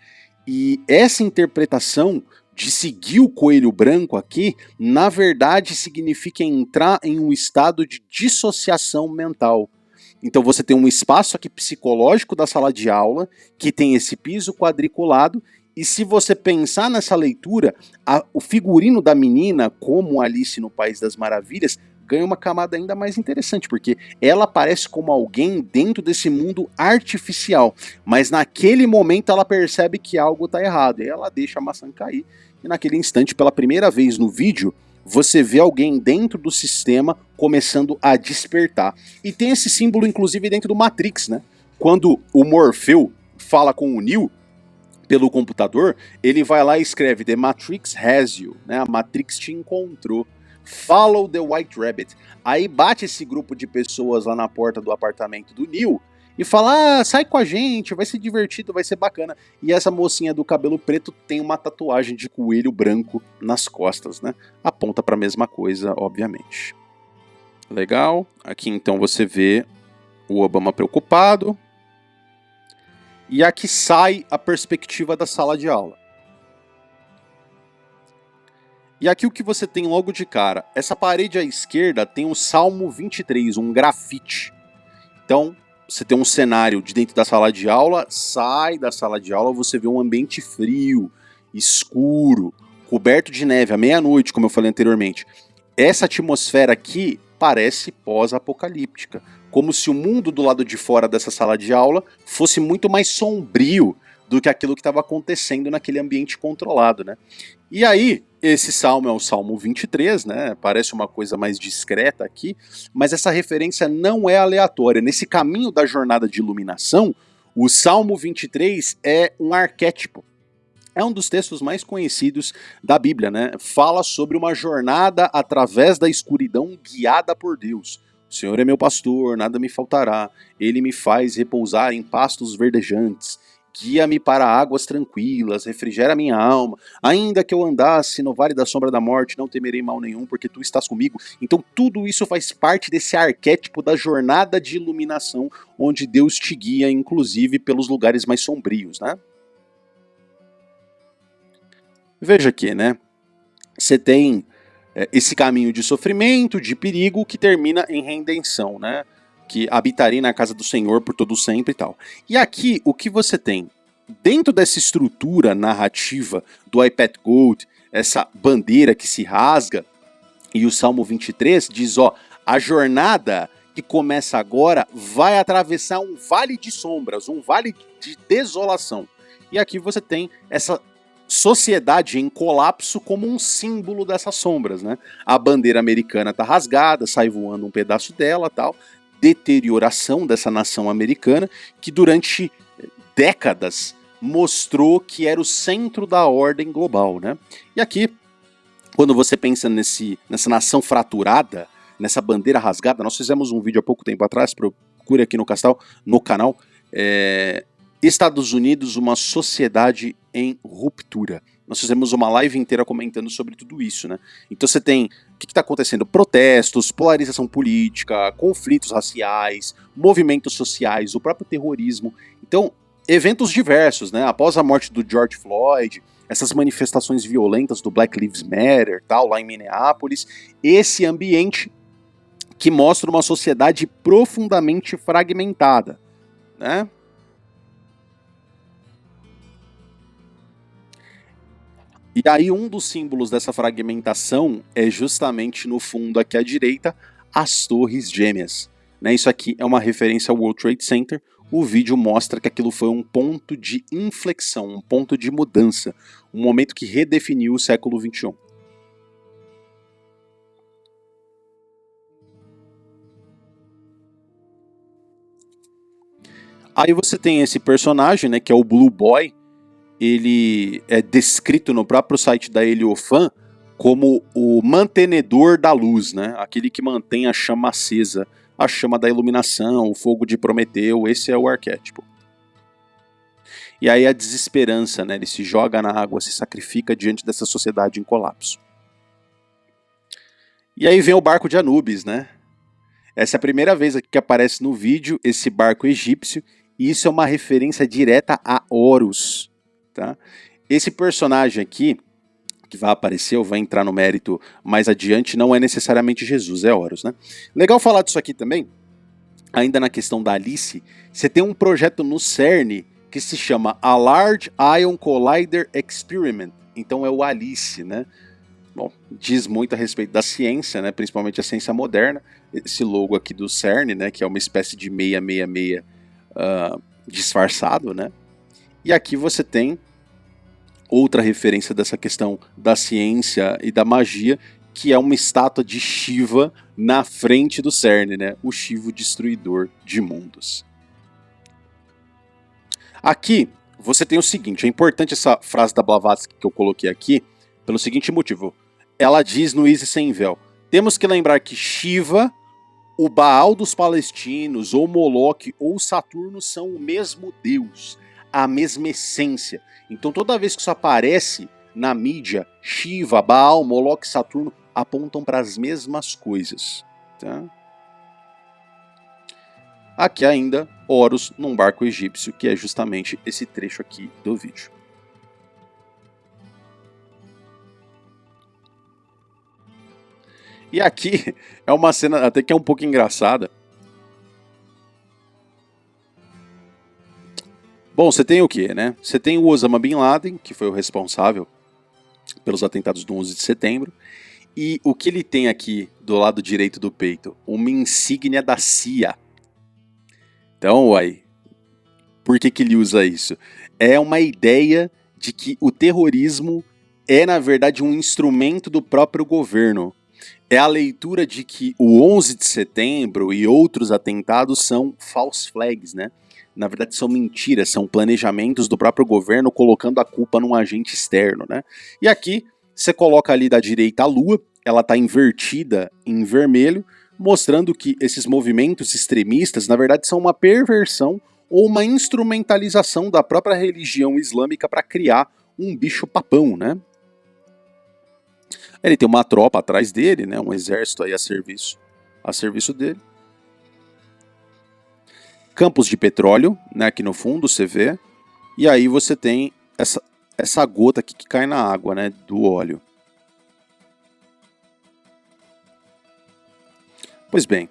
E essa interpretação de seguir o coelho branco aqui, na verdade significa entrar em um estado de dissociação mental. Então você tem um espaço aqui psicológico da sala de aula, que tem esse piso quadriculado, e se você pensar nessa leitura, o figurino da menina, como Alice no País das Maravilhas, ganha uma camada ainda mais interessante, porque ela aparece como alguém dentro desse mundo artificial, mas naquele momento ela percebe que algo está errado, e ela deixa a maçã cair, e naquele instante, pela primeira vez no vídeo, você vê alguém dentro do sistema começando a despertar. E tem esse símbolo, inclusive, dentro do Matrix, né? Quando o Morpheu fala com o Neo pelo computador, ele vai lá e escreve The Matrix has you, né? A Matrix te encontrou. Follow the White Rabbit. Aí bate esse grupo de pessoas lá na porta do apartamento do Neo e fala, sai com a gente, vai ser divertido, vai ser bacana. E essa mocinha do cabelo preto tem uma tatuagem de coelho branco nas costas, né? Aponta para a mesma coisa, obviamente. Legal. Aqui então você vê o Obama preocupado. E aqui sai a perspectiva da sala de aula. E aqui o que você tem logo de cara, essa parede à esquerda tem o Salmo 23, um grafite. Então, você tem um cenário de dentro da sala de aula, sai da sala de aula, você vê um ambiente frio, escuro, coberto de neve à meia-noite, como eu falei anteriormente. Essa atmosfera aqui parece pós-apocalíptica, como se o mundo do lado de fora dessa sala de aula fosse muito mais sombrio do que aquilo que estava acontecendo naquele ambiente controlado, né? E aí, esse salmo é o Salmo 23, né? Parece uma coisa mais discreta aqui, mas essa referência não é aleatória. Nesse caminho da jornada de iluminação, o Salmo 23 é um arquétipo. É um dos textos mais conhecidos da Bíblia, né? Fala sobre uma jornada através da escuridão guiada por Deus. O Senhor é meu pastor, nada me faltará. Ele me faz repousar em pastos verdejantes. Guia-me para águas tranquilas, refrigera minha alma. Ainda que eu andasse no vale da sombra da morte, não temerei mal nenhum, porque tu estás comigo. Então tudo isso faz parte desse arquétipo da jornada de iluminação, onde Deus te guia, inclusive, pelos lugares mais sombrios, né? Veja aqui, né? Você tem esse caminho de sofrimento, de perigo, que termina em redenção, né? Que habitarei na casa do Senhor por todo sempre e tal. E aqui, o que você tem? Dentro dessa estrutura narrativa do iPad Gold, essa bandeira que se rasga, e o Salmo 23 diz, ó, a jornada que começa agora vai atravessar um vale de sombras, um vale de desolação. E aqui você tem essa sociedade em colapso como um símbolo dessas sombras, né? A bandeira americana tá rasgada, sai voando um pedaço dela, tal, deterioração dessa nação americana que durante décadas mostrou que era o centro da ordem global, né? E aqui, quando você pensa nessa nação fraturada, nessa bandeira rasgada, nós fizemos um vídeo há pouco tempo atrás, procure aqui no canal, Estados Unidos, uma sociedade em ruptura. Nós fizemos uma live inteira comentando sobre tudo isso, né? Então você tem, o que está acontecendo? Protestos, polarização política, conflitos raciais, movimentos sociais, o próprio terrorismo. Então, eventos diversos, né? Após a morte do George Floyd, essas manifestações violentas do Black Lives Matter, tal, lá em Minneapolis, esse ambiente que mostra uma sociedade profundamente fragmentada, né? E aí um dos símbolos dessa fragmentação é justamente no fundo aqui à direita, as torres gêmeas. Né? Isso aqui é uma referência ao World Trade Center. O vídeo mostra que aquilo foi um ponto de inflexão, um ponto de mudança, um momento que redefiniu o século XXI. Aí você tem esse personagem, né, que é o Blue Boy. Ele é descrito no próprio site da Heliofan como o mantenedor da luz, né? Aquele que mantém a chama acesa, a chama da iluminação, o fogo de Prometeu, esse é o arquétipo. E aí a desesperança, né? Ele se joga na água, se sacrifica diante dessa sociedade em colapso. E aí vem o barco de Anubis, né? Essa é a primeira vez aqui que aparece no vídeo esse barco egípcio, e isso é uma referência direta a Horus. Tá? Esse personagem aqui, que vai aparecer, ou vai entrar no mérito mais adiante, não é necessariamente Jesus, é Horus, né? Legal falar disso aqui também, ainda na questão da Alice, você tem um projeto no CERN que se chama a Large Ion Collider Experiment, então é o ALICE, né? Bom, diz muito a respeito da ciência, né? Principalmente a ciência moderna, esse logo aqui do CERN, né? Que é uma espécie de 666 disfarçado, né? E aqui você tem outra referência dessa questão da ciência e da magia, que é uma estátua de Shiva na frente do CERN, né? O Shiva destruidor de mundos. Aqui você tem o seguinte, é importante essa frase da Blavatsky que eu coloquei aqui, pelo seguinte motivo. Ela diz no Easy Sem Véu, temos que lembrar que Shiva, o Baal dos palestinos, ou Moloque, ou Saturno são o mesmo Deus, a mesma essência. Então toda vez que isso aparece na mídia, Shiva, Baal, Moloque, Saturno apontam para as mesmas coisas. Tá? Aqui ainda, Horus num barco egípcio, que é justamente esse trecho aqui do vídeo. E aqui é uma cena até que é um pouco engraçada. Bom, você tem o quê, né? Você tem o Osama Bin Laden, que foi o responsável pelos atentados do 11 de setembro. E o que ele tem aqui do lado direito do peito? Uma insígnia da CIA. Então, uai, por que ele usa isso? É uma ideia de que o terrorismo é, na verdade, um instrumento do próprio governo. É a leitura de que o 11 de setembro e outros atentados são false flags, né? Na verdade, são mentiras, são planejamentos do próprio governo colocando a culpa num agente externo, né? E aqui, você coloca ali da direita a Lua, ela está invertida em vermelho, mostrando que esses movimentos extremistas, na verdade, são uma perversão ou uma instrumentalização da própria religião islâmica para criar um bicho-papão, né? Ele tem uma tropa atrás dele, né? Um exército aí a serviço dele. Campos de petróleo, né? Aqui no fundo você vê. E aí você tem essa gota aqui que cai na água, né? Do óleo. Pois bem,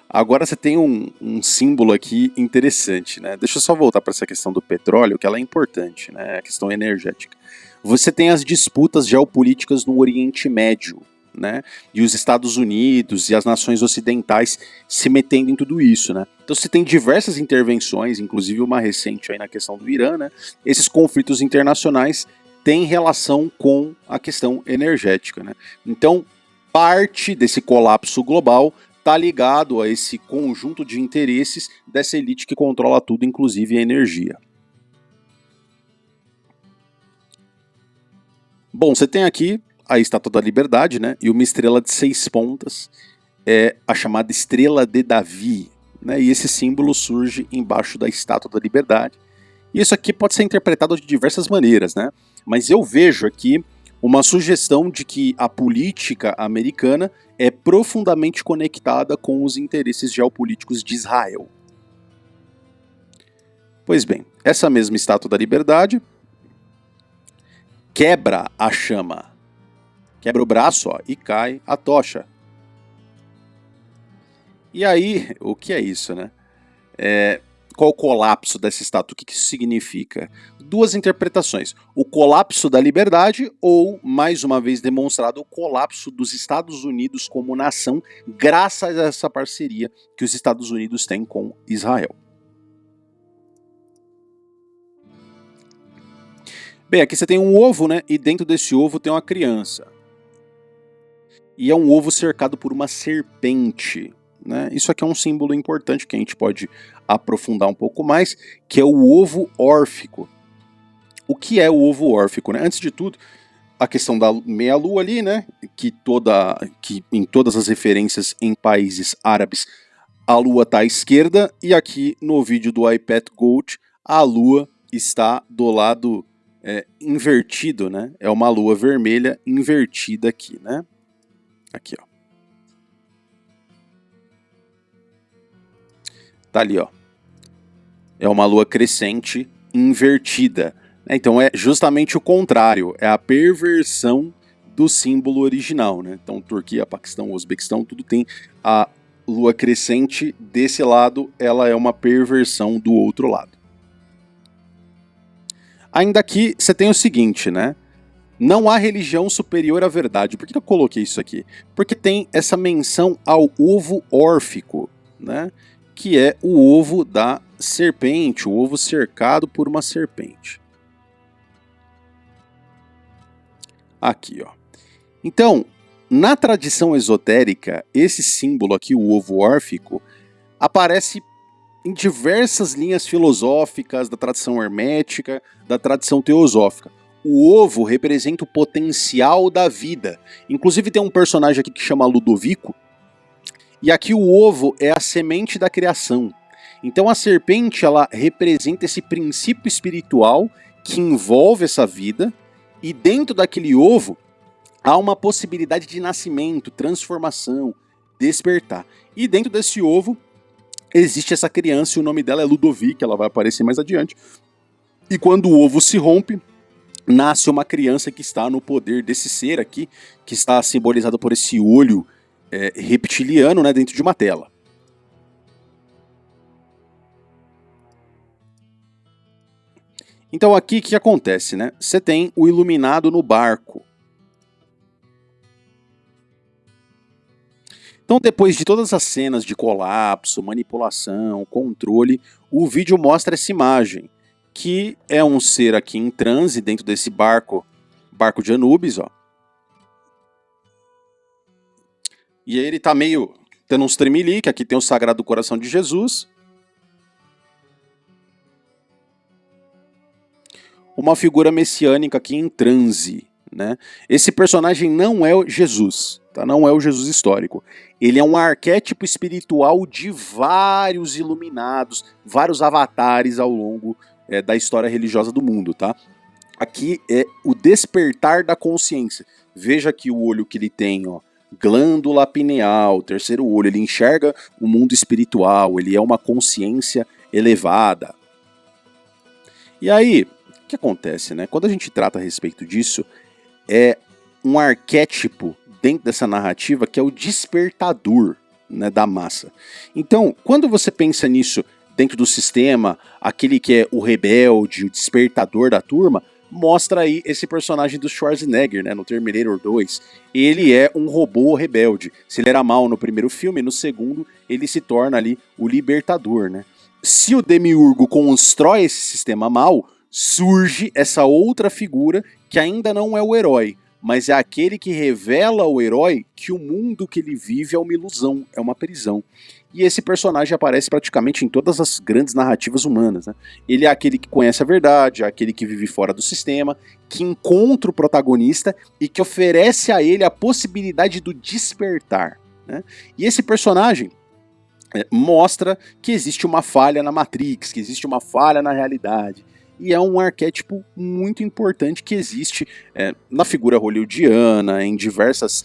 agora você tem um símbolo aqui interessante, né? Deixa eu só voltar para essa questão do petróleo, que ela é importante, né? A questão energética. Você tem as disputas geopolíticas no Oriente Médio, né? E os Estados Unidos e as nações ocidentais se metendo em tudo isso, né? Então você tem diversas intervenções, inclusive uma recente aí na questão do Irã, né? Esses conflitos internacionais têm relação com a questão energética, né? Então, parte desse colapso global está ligado a esse conjunto de interesses dessa elite que controla tudo, inclusive a energia. Bom, você tem aqui a Estátua da Liberdade, né? E uma estrela de 6 pontas, é a chamada Estrela de Davi, né? E esse símbolo surge embaixo da Estátua da Liberdade. E isso aqui pode ser interpretado de diversas maneiras, né? Mas eu vejo aqui uma sugestão de que a política americana é profundamente conectada com os interesses geopolíticos de Israel. Pois bem, essa mesma Estátua da Liberdade quebra a chama, quebra o braço, ó, e cai a tocha. E aí, o que é isso, né? Qual o colapso dessa estátua? O que isso significa? Duas interpretações. O colapso da liberdade ou, mais uma vez demonstrado, o colapso dos Estados Unidos como nação, graças a essa parceria que os Estados Unidos têm com Israel. Bem, aqui você tem um ovo, né? E dentro desse ovo tem uma criança. E é um ovo cercado por uma serpente, né? Isso aqui é um símbolo importante que a gente pode aprofundar um pouco mais, que é o ovo órfico. O que é o ovo órfico, né? Antes de tudo, a questão da meia-lua ali, né? Que em todas as referências em países árabes, a lua está à esquerda, e aqui no vídeo do iPad Gold, a lua está do lado invertido, né? É uma lua vermelha invertida aqui, né? Aqui, ó. Tá ali, ó. É uma lua crescente invertida. Então é justamente o contrário, é a perversão do símbolo original, né? Então Turquia, Paquistão, Uzbequistão, tudo tem a lua crescente desse lado, ela é uma perversão do outro lado. Ainda aqui você tem o seguinte, né? Não há religião superior à verdade. Por que eu coloquei isso aqui? Porque tem essa menção ao ovo órfico, né? Que é o ovo da serpente, o ovo cercado por uma serpente. Aqui, ó. Então, Na tradição esotérica, esse símbolo aqui, o ovo órfico, aparece em diversas linhas filosóficas da tradição hermética, da tradição teosófica. O ovo representa o potencial da vida. Inclusive tem um personagem aqui que chama Ludovico, e aqui o ovo é a semente da criação. Então a serpente, ela representa esse princípio espiritual que envolve essa vida, e dentro daquele ovo há uma possibilidade de nascimento, transformação, despertar. E dentro desse ovo existe essa criança, e o nome dela é Ludovic, ela vai aparecer mais adiante. E quando o ovo se rompe, nasce uma criança que está no poder desse ser aqui, que está simbolizado por esse olho reptiliano, né, dentro de uma tela. Então aqui o que acontece, né? Você tem o iluminado no barco. Então depois de todas as cenas de colapso, manipulação, controle, o vídeo mostra essa imagem, que é um ser aqui em transe dentro desse barco de Anubis, ó. E aí ele tá meio tendo uns tremelique, aqui tem o Sagrado Coração de Jesus. Uma figura messiânica aqui em transe, né? Esse personagem não é Jesus, tá? Não é o Jesus histórico. Ele é um arquétipo espiritual de vários iluminados, vários avatares ao longo da história religiosa do mundo, tá? Aqui é o despertar da consciência. Veja aqui o olho que ele tem, ó, glândula pineal, terceiro olho, ele enxerga o mundo espiritual, ele é uma consciência elevada. E aí, o que acontece, né? Quando a gente trata a respeito disso, é um arquétipo dentro dessa narrativa que é o despertador, né, da massa. Então, quando você pensa nisso dentro do sistema, aquele que é o rebelde, o despertador da turma, mostra aí esse personagem do Schwarzenegger, né, no Terminator 2. Ele é um robô rebelde. Se ele era mal no primeiro filme, no segundo ele se torna ali o libertador, né? Se o Demiurgo constrói esse sistema mal, surge essa outra figura que ainda não é o herói, mas é aquele que revela ao herói que o mundo que ele vive é uma ilusão, é uma prisão. E esse personagem aparece praticamente em todas as grandes narrativas humanas, né? Ele é aquele que conhece a verdade, é aquele que vive fora do sistema, que encontra o protagonista e que oferece a ele a possibilidade do despertar, né? E esse personagem mostra que existe uma falha na Matrix, que existe uma falha na realidade. E é um arquétipo muito importante que existe na figura hollywoodiana, em diversas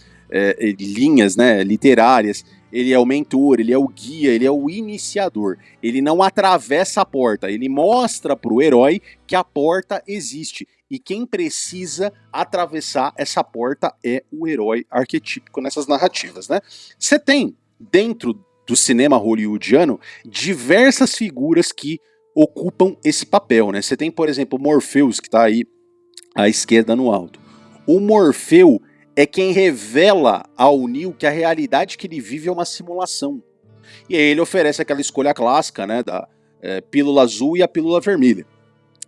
linhas, né, literárias. Ele é o mentor, ele é o guia, ele é o iniciador. Ele não atravessa a porta, ele mostra para o herói que a porta existe. E quem precisa atravessar essa porta é o herói arquetípico nessas narrativas, né? Você tem, dentro do cinema hollywoodiano, diversas figuras que ocupam esse papel, né? Você tem, por exemplo, o Morpheus, que está aí à esquerda no alto. O Morfeu é quem revela ao Neo que a realidade que ele vive é uma simulação. E aí ele oferece aquela escolha clássica, né, da pílula azul e a pílula vermelha.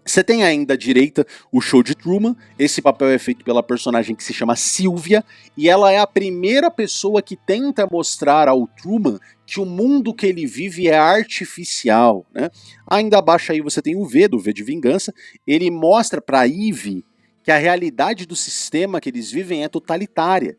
Você tem ainda à direita o Show de Truman. Esse papel é feito pela personagem que se chama Sylvia, e ela é a primeira pessoa que tenta mostrar ao Truman que o mundo que ele vive é artificial, né? Ainda abaixo aí você tem o V, do V de Vingança. Ele mostra para Eve que a realidade do sistema que eles vivem é totalitária.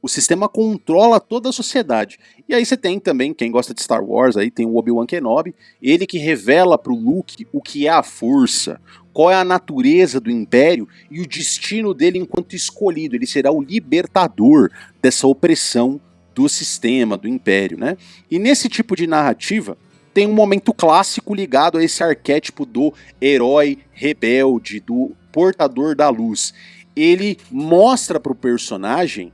O sistema controla toda a sociedade. E aí você tem também, quem gosta de Star Wars, aí tem o Obi-Wan Kenobi, ele que revela para o Luke o que é a força, qual é a natureza do Império e o destino dele enquanto escolhido. Ele será o libertador dessa opressão do sistema, do Império, né? E nesse tipo de narrativa, tem um momento clássico ligado a esse arquétipo do herói rebelde, do portador da luz. Ele mostra para o personagem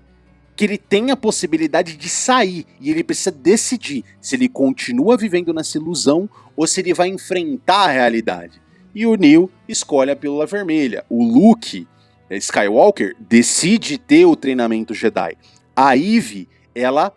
que ele tem a possibilidade de sair, e ele precisa decidir se ele continua vivendo nessa ilusão ou se ele vai enfrentar a realidade. E o Neo escolhe a pílula vermelha. O Luke Skywalker decide ter o treinamento Jedi. A Eve, ela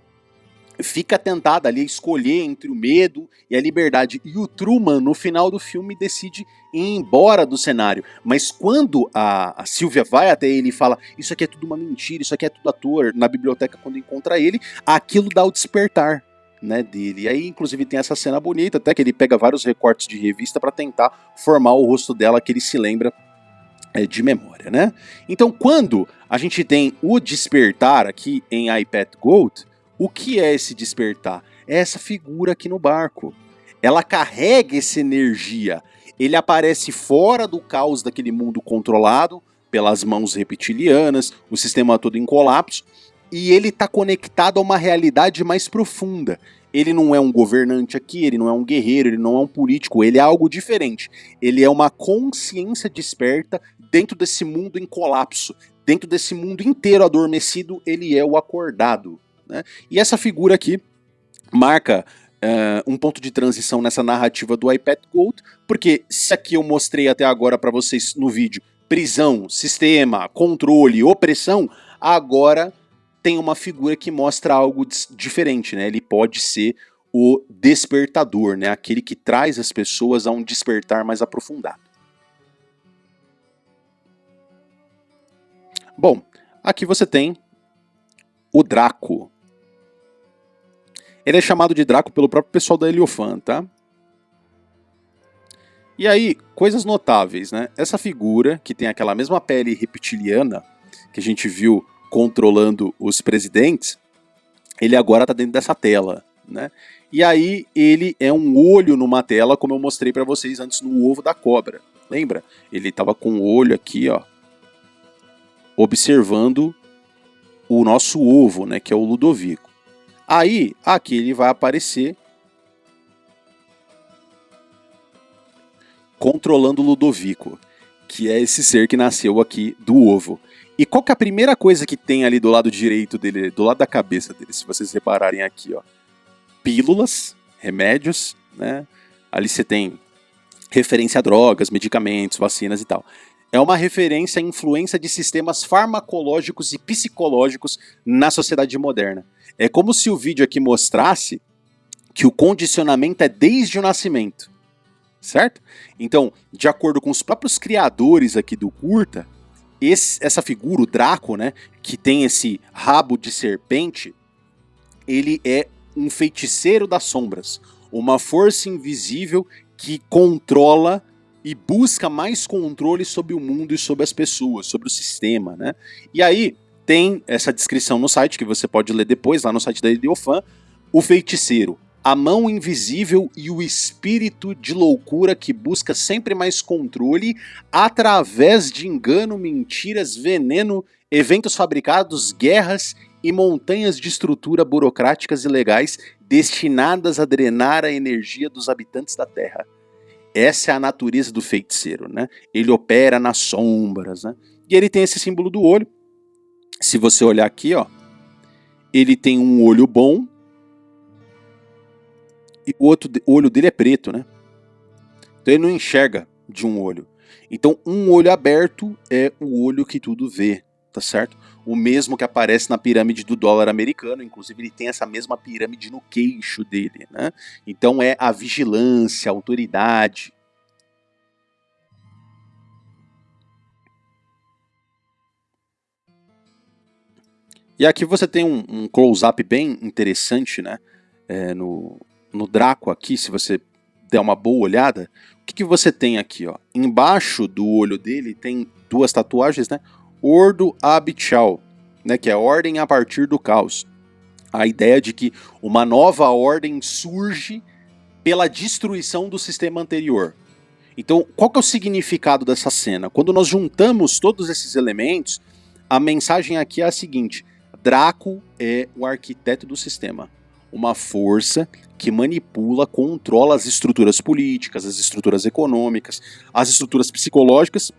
fica tentada ali a escolher entre o medo e a liberdade. E o Truman, no final do filme, decide ir embora do cenário. Mas quando a Sylvia vai até ele e fala: isso aqui é tudo uma mentira, isso aqui é tudo ator, na biblioteca, quando encontra ele, aquilo dá o despertar, né, dele. E aí, inclusive, tem essa cena bonita, até que ele pega vários recortes de revista para tentar formar o rosto dela, que ele se lembra de memória, né? Então, quando a gente tem o despertar aqui em I, Pat Gold, o que é esse despertar? É essa figura aqui no barco. Ela carrega essa energia. Ele aparece fora do caos daquele mundo controlado pelas mãos reptilianas, o sistema todo em colapso, e ele está conectado a uma realidade mais profunda. Ele não é um governante aqui, ele não é um guerreiro, ele não é um político, ele é algo diferente. Ele é uma consciência desperta dentro desse mundo em colapso. Dentro desse mundo inteiro adormecido, ele é o acordado, né? E essa figura aqui marca um ponto de transição nessa narrativa do I, Pat Gold, porque se aqui eu mostrei até agora para vocês no vídeo prisão, sistema, controle, opressão, agora tem uma figura que mostra algo diferente, né? Ele pode ser o despertador, né? Aquele que traz as pessoas a um despertar mais aprofundado. Bom, aqui você tem o Draco. Ele é chamado de Draco pelo próprio pessoal da Heliofan, tá? E aí, coisas notáveis, né? Essa figura, que tem aquela mesma pele reptiliana que a gente viu controlando os presidentes, ele agora tá dentro dessa tela, né? E aí ele é um olho numa tela, como eu mostrei para vocês antes no ovo da cobra. Lembra? Ele tava com o olho aqui, ó, observando o nosso ovo, né, que é o Ludovico. Aí, aqui ele vai aparecer controlando o Ludovico, que é esse ser que nasceu aqui do ovo. E qual que é a primeira coisa que tem ali do lado direito dele, do lado da cabeça dele, se vocês repararem aqui, ó? Pílulas, remédios, né? Ali você tem referência a drogas, medicamentos, vacinas e tal. É uma referência à influência de sistemas farmacológicos e psicológicos na sociedade moderna. É como se o vídeo aqui mostrasse que o condicionamento é desde o nascimento, certo? Então, de acordo com os próprios criadores aqui do curta, essa figura, o Draco, né, que tem esse rabo de serpente, ele é um feiticeiro das sombras, uma força invisível que controla e busca mais controle sobre o mundo e sobre as pessoas, sobre o sistema, né? E aí tem essa descrição no site, que você pode ler depois, lá no site da Heliofan, o feiticeiro, a mão invisível e o espírito de loucura que busca sempre mais controle através de engano, mentiras, veneno, eventos fabricados, guerras e montanhas de estrutura burocráticas e legais destinadas a drenar a energia dos habitantes da Terra. Essa é a natureza do feiticeiro, né? Ele opera nas sombras, né? E ele tem esse símbolo do olho. Se você olhar aqui, ó, ele tem um olho bom e o outro olho dele é preto, né? Então ele não enxerga de um olho. Então um olho aberto é o olho que tudo vê, tá certo? O mesmo que aparece na pirâmide do dólar americano, inclusive ele tem essa mesma pirâmide no queixo dele, né? Então é a vigilância, a autoridade. E aqui você tem um close-up bem interessante, né? No Draco aqui, se você der uma boa olhada, o que você tem aqui, ó? Embaixo do olho dele tem duas tatuagens, né? Ordo Ab Chao, né? Que é ordem a partir do caos. A ideia de que uma nova ordem surge pela destruição do sistema anterior. Então, qual que é o significado dessa cena? Quando nós juntamos todos esses elementos, a mensagem aqui é a seguinte: Draco é o arquiteto do sistema. Uma força que manipula, controla as estruturas políticas, as estruturas econômicas, as estruturas psicológicas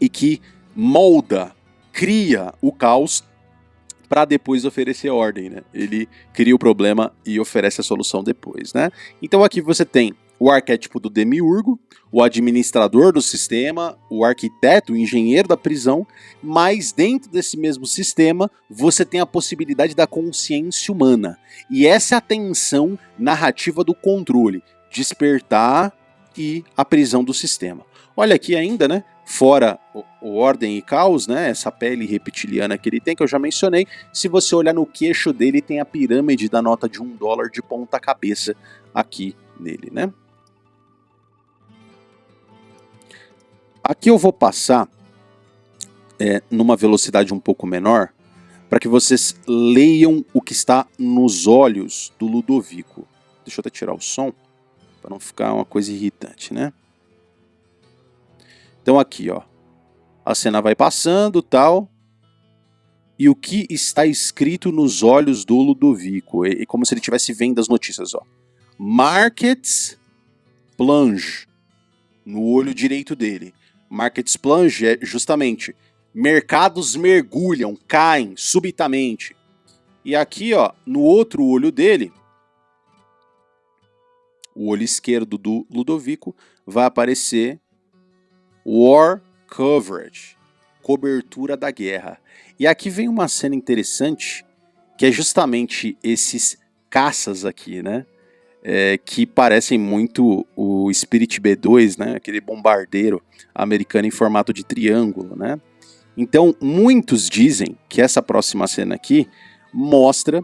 e que molda, cria o caos para depois oferecer ordem, né? Ele cria o problema e oferece a solução depois, né? Então aqui você tem o arquétipo do demiurgo, o administrador do sistema, o arquiteto, o engenheiro da prisão, mas dentro desse mesmo sistema você tem a possibilidade da consciência humana. E essa é a tensão narrativa do controle, despertar e a prisão do sistema. Olha aqui ainda, né? Fora o Ordem e Caos, né? Essa pele reptiliana que ele tem, que eu já mencionei. Se você olhar no queixo dele, tem a pirâmide da nota de $1 de ponta cabeça aqui nele, né? Aqui eu vou passar numa velocidade um pouco menor para que vocês leiam o que está nos olhos do Ludovico. Deixa eu até tirar o som para não ficar uma coisa irritante, né? Então aqui, ó, a cena vai passando, tal, e o que está escrito nos olhos do Ludovico, é como se ele estivesse vendo as notícias, ó. Markets plunge, no olho direito dele. Markets plunge é justamente mercados mergulham, caem subitamente. E aqui, ó, no outro olho dele, o olho esquerdo do Ludovico, vai aparecer War Coverage, cobertura da guerra. E aqui vem uma cena interessante, que é justamente esses caças aqui, né? Que parecem muito o Spirit B2, né? Aquele bombardeiro americano em formato de triângulo, né? Então, muitos dizem que essa próxima cena aqui mostra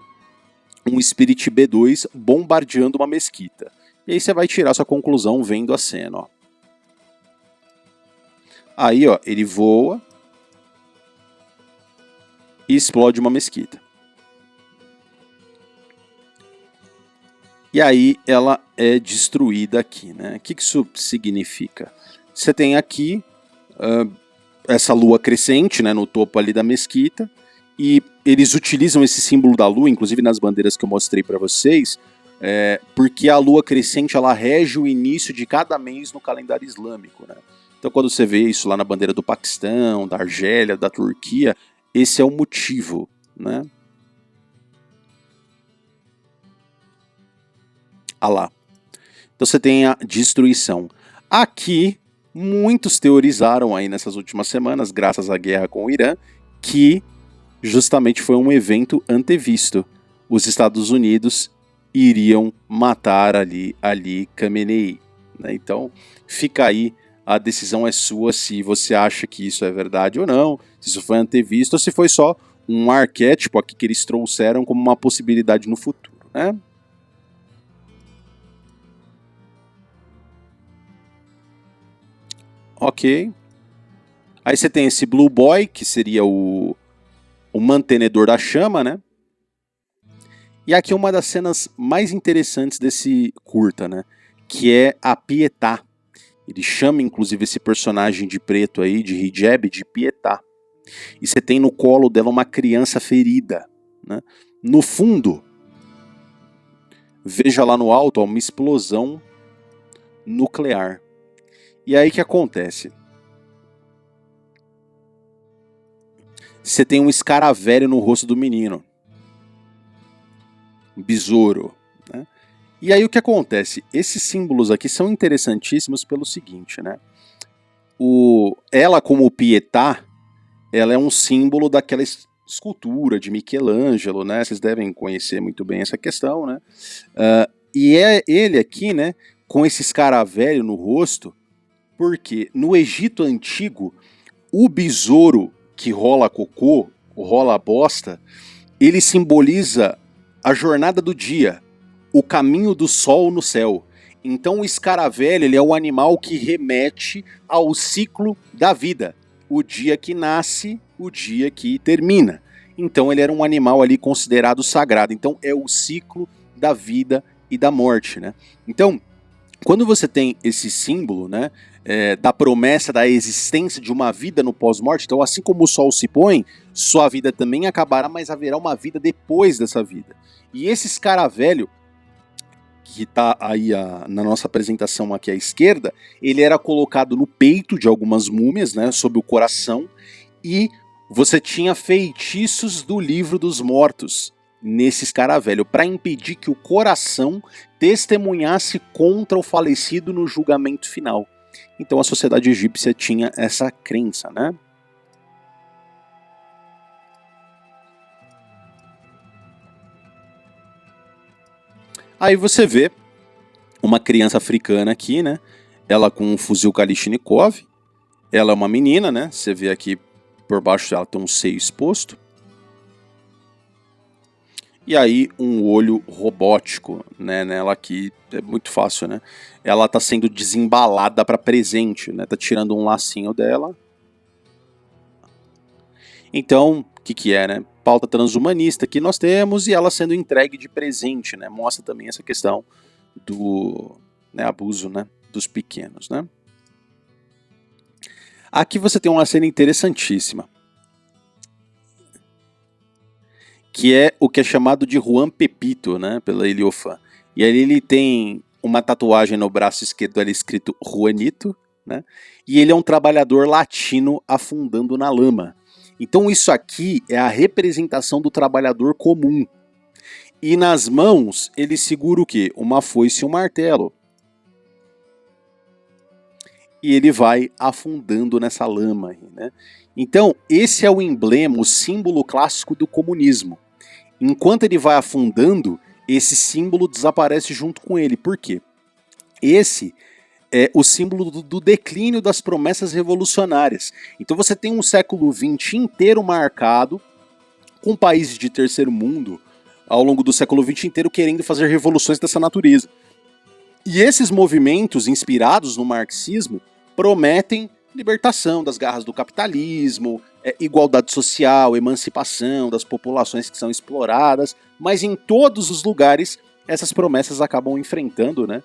um Spirit B2 bombardeando uma mesquita. E aí você vai tirar sua conclusão vendo a cena, ó. Aí, ó, ele voa e explode uma mesquita. E aí ela é destruída aqui, né? O que isso significa? Você tem aqui essa lua crescente, né, no topo ali da mesquita, e eles utilizam esse símbolo da lua, inclusive nas bandeiras que eu mostrei para vocês, porque a lua crescente ela rege o início de cada mês no calendário islâmico, né? Então quando você vê isso lá na bandeira do Paquistão, da Argélia, da Turquia, esse é o motivo, né? Ah lá. Então você tem a destruição. Aqui, muitos teorizaram aí nessas últimas semanas, graças à guerra com o Irã, que justamente foi um evento antevisto. Os Estados Unidos iriam matar Ali Khamenei, né? Então fica aí, a decisão é sua se você acha que isso é verdade ou não, se isso foi antevisto ou se foi só um arquétipo aqui que eles trouxeram como uma possibilidade no futuro, né? Ok. Aí você tem esse Blue Boy, que seria o mantenedor da chama, né? E aqui uma das cenas mais interessantes desse curta, né? Que é a Pietà. Ele chama, inclusive, esse personagem de preto aí, de hijab, de Pietà. E você tem no colo dela uma criança ferida, né? No fundo, veja lá no alto, ó, uma explosão nuclear. E aí o que acontece? Você tem um escaravelho no rosto do menino. Um besouro, né? E aí o que acontece? Esses símbolos aqui são interessantíssimos pelo seguinte, né? Ela como Pietà, ela é um símbolo daquela escultura de Michelangelo, né? Vocês devem conhecer muito bem essa questão, né? E é ele aqui, né? Com esse escaravelho no rosto, porque no Egito Antigo, o besouro que rola cocô, rola bosta, ele simboliza a jornada do dia, o caminho do sol no céu. Então o escaravelho ele é o animal que remete ao ciclo da vida, o dia que nasce, o dia que termina. Então ele era um animal ali considerado sagrado. Então é o ciclo da vida e da morte, né? Então, quando você tem esse símbolo, né, da promessa da existência de uma vida no pós-morte, então assim como o sol se põe, sua vida também acabará, mas haverá uma vida depois dessa vida. E esse escaravelho, que está aí na nossa apresentação aqui à esquerda, ele era colocado no peito de algumas múmias, né, sob o coração, e você tinha feitiços do livro dos mortos, nesse escaravelho, para impedir que o coração testemunhasse contra o falecido no julgamento final. Então a sociedade egípcia tinha essa crença, né? Aí você vê uma criança africana aqui, né? Ela com um fuzil Kalashnikov. Ela é uma menina, né? Você vê aqui por baixo dela tem um seio exposto. E aí um olho robótico, né? Nela aqui é muito fácil, né? Ela tá sendo desembalada para presente, né? Tá tirando um lacinho dela. Então, o que é, né? Pauta transhumanista que nós temos e ela sendo entregue de presente, né? Mostra também essa questão do, né, abuso, né, dos pequenos, né? Aqui você tem uma cena interessantíssima, que é o que é chamado de Juan Pepito, né, pela Eliofan. E ali ele tem uma tatuagem no braço esquerdo ali escrito Juanito, né? E ele é um trabalhador latino afundando na lama. Então isso aqui é a representação do trabalhador comum. E nas mãos ele segura o quê? Uma foice e um martelo. E ele vai afundando nessa lama, né? Então esse é o emblema, o símbolo clássico do comunismo. Enquanto ele vai afundando, esse símbolo desaparece junto com ele. Por quê? Esse é o símbolo do declínio das promessas revolucionárias. Então você tem um século XX inteiro marcado com países de terceiro mundo ao longo do século XX inteiro querendo fazer revoluções dessa natureza. E esses movimentos inspirados no marxismo prometem libertação das garras do capitalismo, igualdade social, emancipação das populações que são exploradas, mas em todos os lugares essas promessas acabam enfrentando, né,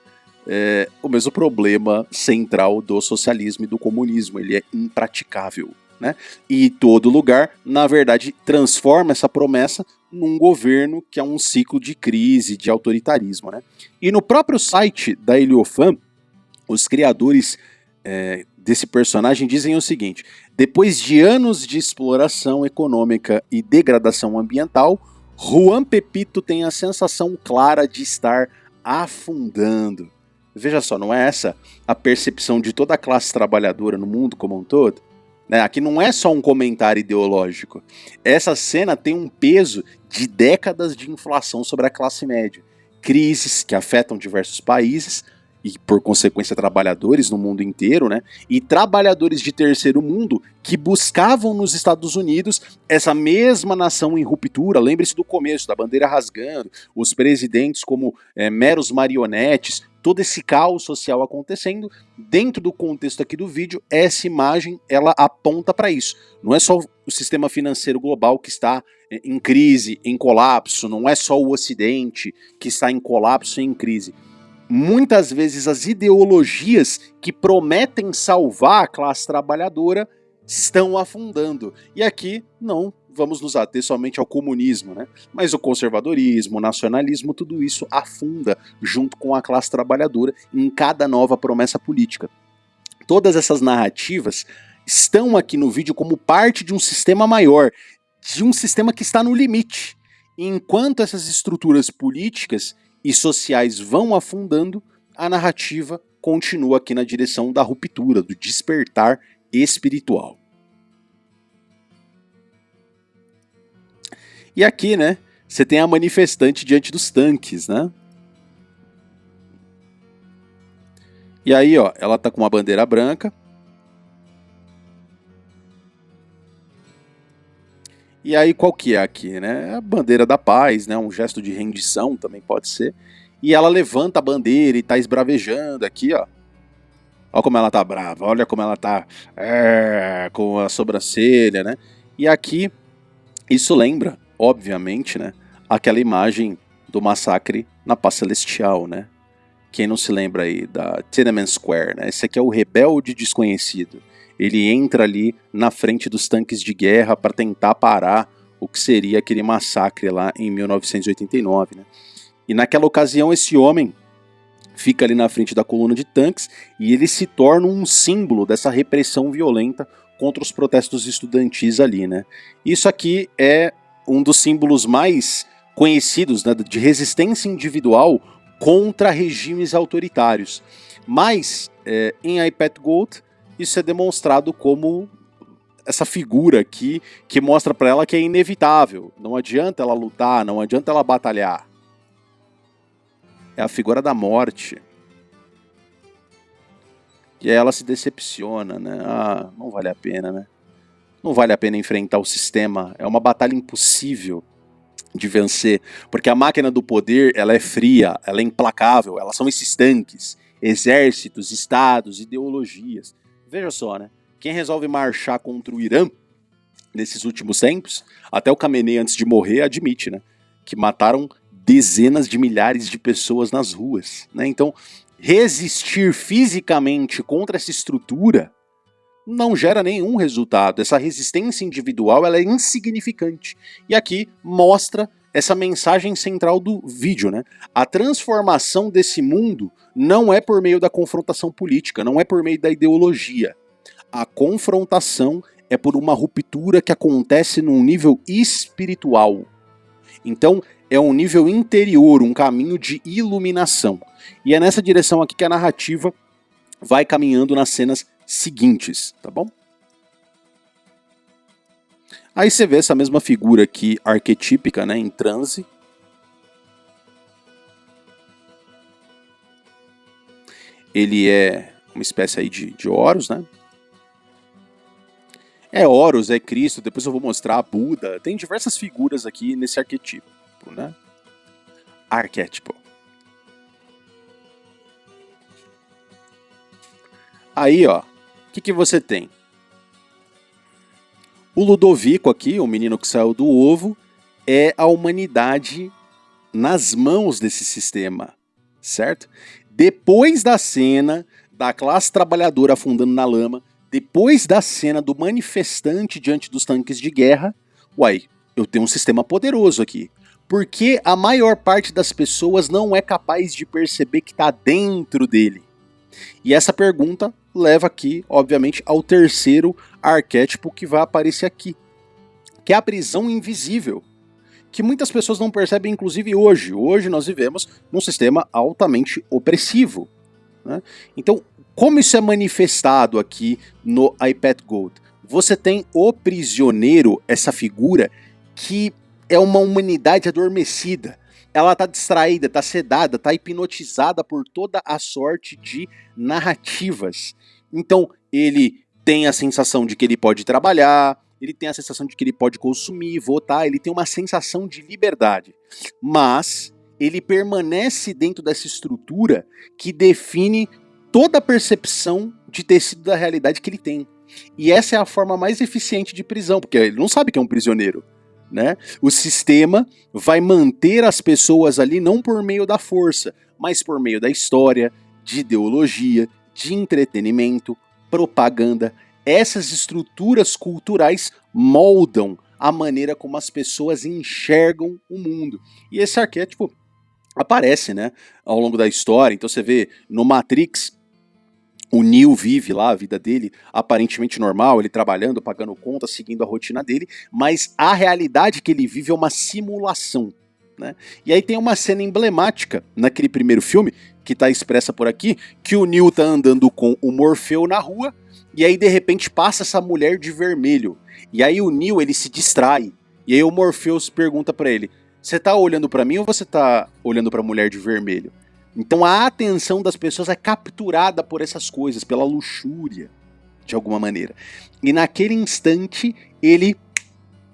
o mesmo problema central do socialismo e do comunismo, ele é impraticável, né? E todo lugar, na verdade, transforma essa promessa num governo que é um ciclo de crise, de autoritarismo, né? E no próprio site da Eliofan, os criadores desse personagem dizem o seguinte: depois de anos de exploração econômica e degradação ambiental, Juan Pepito tem a sensação clara de estar afundando. Veja só, não é essa a percepção de toda a classe trabalhadora no mundo como um todo? Né? Aqui não é só um comentário ideológico. Essa cena tem um peso de décadas de inflação sobre a classe média. Crises que afetam diversos países e, por consequência, trabalhadores no mundo inteiro, né? E trabalhadores de terceiro mundo que buscavam nos Estados Unidos essa mesma nação em ruptura. Lembre-se do começo, da bandeira rasgando, os presidentes como meros marionetes, todo esse caos social acontecendo. Dentro do contexto aqui do vídeo, essa imagem ela aponta para isso. Não é só o sistema financeiro global que está em crise, em colapso, não é só o Ocidente que está em colapso e em crise. Muitas vezes as ideologias que prometem salvar a classe trabalhadora estão afundando. E aqui não vamos nos ater somente ao comunismo, né? Mas o conservadorismo, o nacionalismo, tudo isso afunda junto com a classe trabalhadora em cada nova promessa política. Todas essas narrativas estão aqui no vídeo como parte de um sistema maior, de um sistema que está no limite. E enquanto essas estruturas políticas e sociais vão afundando, a narrativa continua aqui na direção da ruptura, do despertar espiritual. E aqui, né, você tem a manifestante diante dos tanques, né? E aí, ó, ela tá com uma bandeira branca. E aí, qual que é aqui, né? A bandeira da paz, né? Um gesto de rendição também pode ser. E ela levanta a bandeira e tá esbravejando aqui, ó. Olha como ela tá brava, olha como ela tá com a sobrancelha, né? E aqui, isso lembra, obviamente, né? Aquela imagem do massacre na Paz Celestial, né? Quem não se lembra aí da Tiananmen Square, né? Esse aqui é o rebelde desconhecido. Ele entra ali na frente dos tanques de guerra para tentar parar o que seria aquele massacre lá em 1989, né? E naquela ocasião esse homem fica ali na frente da coluna de tanques e ele se torna um símbolo dessa repressão violenta contra os protestos estudantis ali, né? Isso aqui é um dos símbolos mais conhecidos, né, de resistência individual contra regimes autoritários. Mas em I, Pat Gould, isso é demonstrado como essa figura aqui que mostra para ela que é inevitável. Não adianta ela lutar, não adianta ela batalhar. É a figura da morte. E aí ela se decepciona, né? Ah, não vale a pena, né? Não vale a pena enfrentar o sistema. É uma batalha impossível de vencer, porque a máquina do poder, ela é fria, ela é implacável, elas são esses tanques, exércitos, estados, ideologias. Veja só, né? Quem resolve marchar contra o Irã nesses últimos tempos, até o Khamenei antes de morrer admite, né, que mataram dezenas de milhares de pessoas nas ruas, né? Então, resistir fisicamente contra essa estrutura não gera nenhum resultado. Essa resistência individual, ela é insignificante. E aqui mostra essa mensagem central do vídeo, né? A transformação desse mundo não é por meio da confrontação política, não é por meio da ideologia. A confrontação é por uma ruptura que acontece num nível espiritual. Então, é um nível interior, um caminho de iluminação. E é nessa direção aqui que a narrativa vai caminhando nas cenas seguintes, tá bom? Aí você vê essa mesma figura aqui, arquetípica, né, em transe. Ele é uma espécie aí de Horus, né? É Horus, é Cristo, depois eu vou mostrar Buda. Tem diversas figuras aqui nesse arquetipo, né? Arquétipo. Aí, ó, o que você tem? O Ludovico aqui, o menino que saiu do ovo, é a humanidade nas mãos desse sistema, certo? Depois da cena da classe trabalhadora afundando na lama, depois da cena do manifestante diante dos tanques de guerra, uai, eu tenho um sistema poderoso aqui. Porque a maior parte das pessoas não é capaz de perceber que está dentro dele. E essa pergunta leva aqui, obviamente, ao terceiro arquétipo que vai aparecer aqui, que é a prisão invisível, que muitas pessoas não percebem, inclusive hoje. Hoje nós vivemos num sistema altamente opressivo, né? Então, como isso é manifestado aqui no I, Pat Gould? Você tem o prisioneiro, essa figura que é uma humanidade adormecida. Ela está distraída, está sedada, está hipnotizada por toda a sorte de narrativas. Então, ele tem a sensação de que ele pode trabalhar, ele tem a sensação de que ele pode consumir, votar, ele tem uma sensação de liberdade. Mas ele permanece dentro dessa estrutura que define toda a percepção de tecido da realidade que ele tem. E essa é a forma mais eficiente de prisão, porque ele não sabe que é um prisioneiro, né? O sistema vai manter as pessoas ali não por meio da força, mas por meio da história, de ideologia, de entretenimento, propaganda. Essas estruturas culturais moldam a maneira como as pessoas enxergam o mundo. E esse arquétipo aparece, né, ao longo da história. Então você vê no Matrix, o Neo vive lá a vida dele aparentemente normal, ele trabalhando, pagando conta, seguindo a rotina dele, mas a realidade que ele vive é uma simulação, né? E aí tem uma cena emblemática naquele primeiro filme, que está expressa por aqui, que o Neo tá andando com o Morfeu na rua, e aí de repente passa essa mulher de vermelho, e aí o Neo ele se distrai, e aí o Morpheus pergunta para ele, você tá olhando para mim ou você tá olhando para a mulher de vermelho? Então a atenção das pessoas é capturada por essas coisas, pela luxúria, de alguma maneira. E naquele instante, ele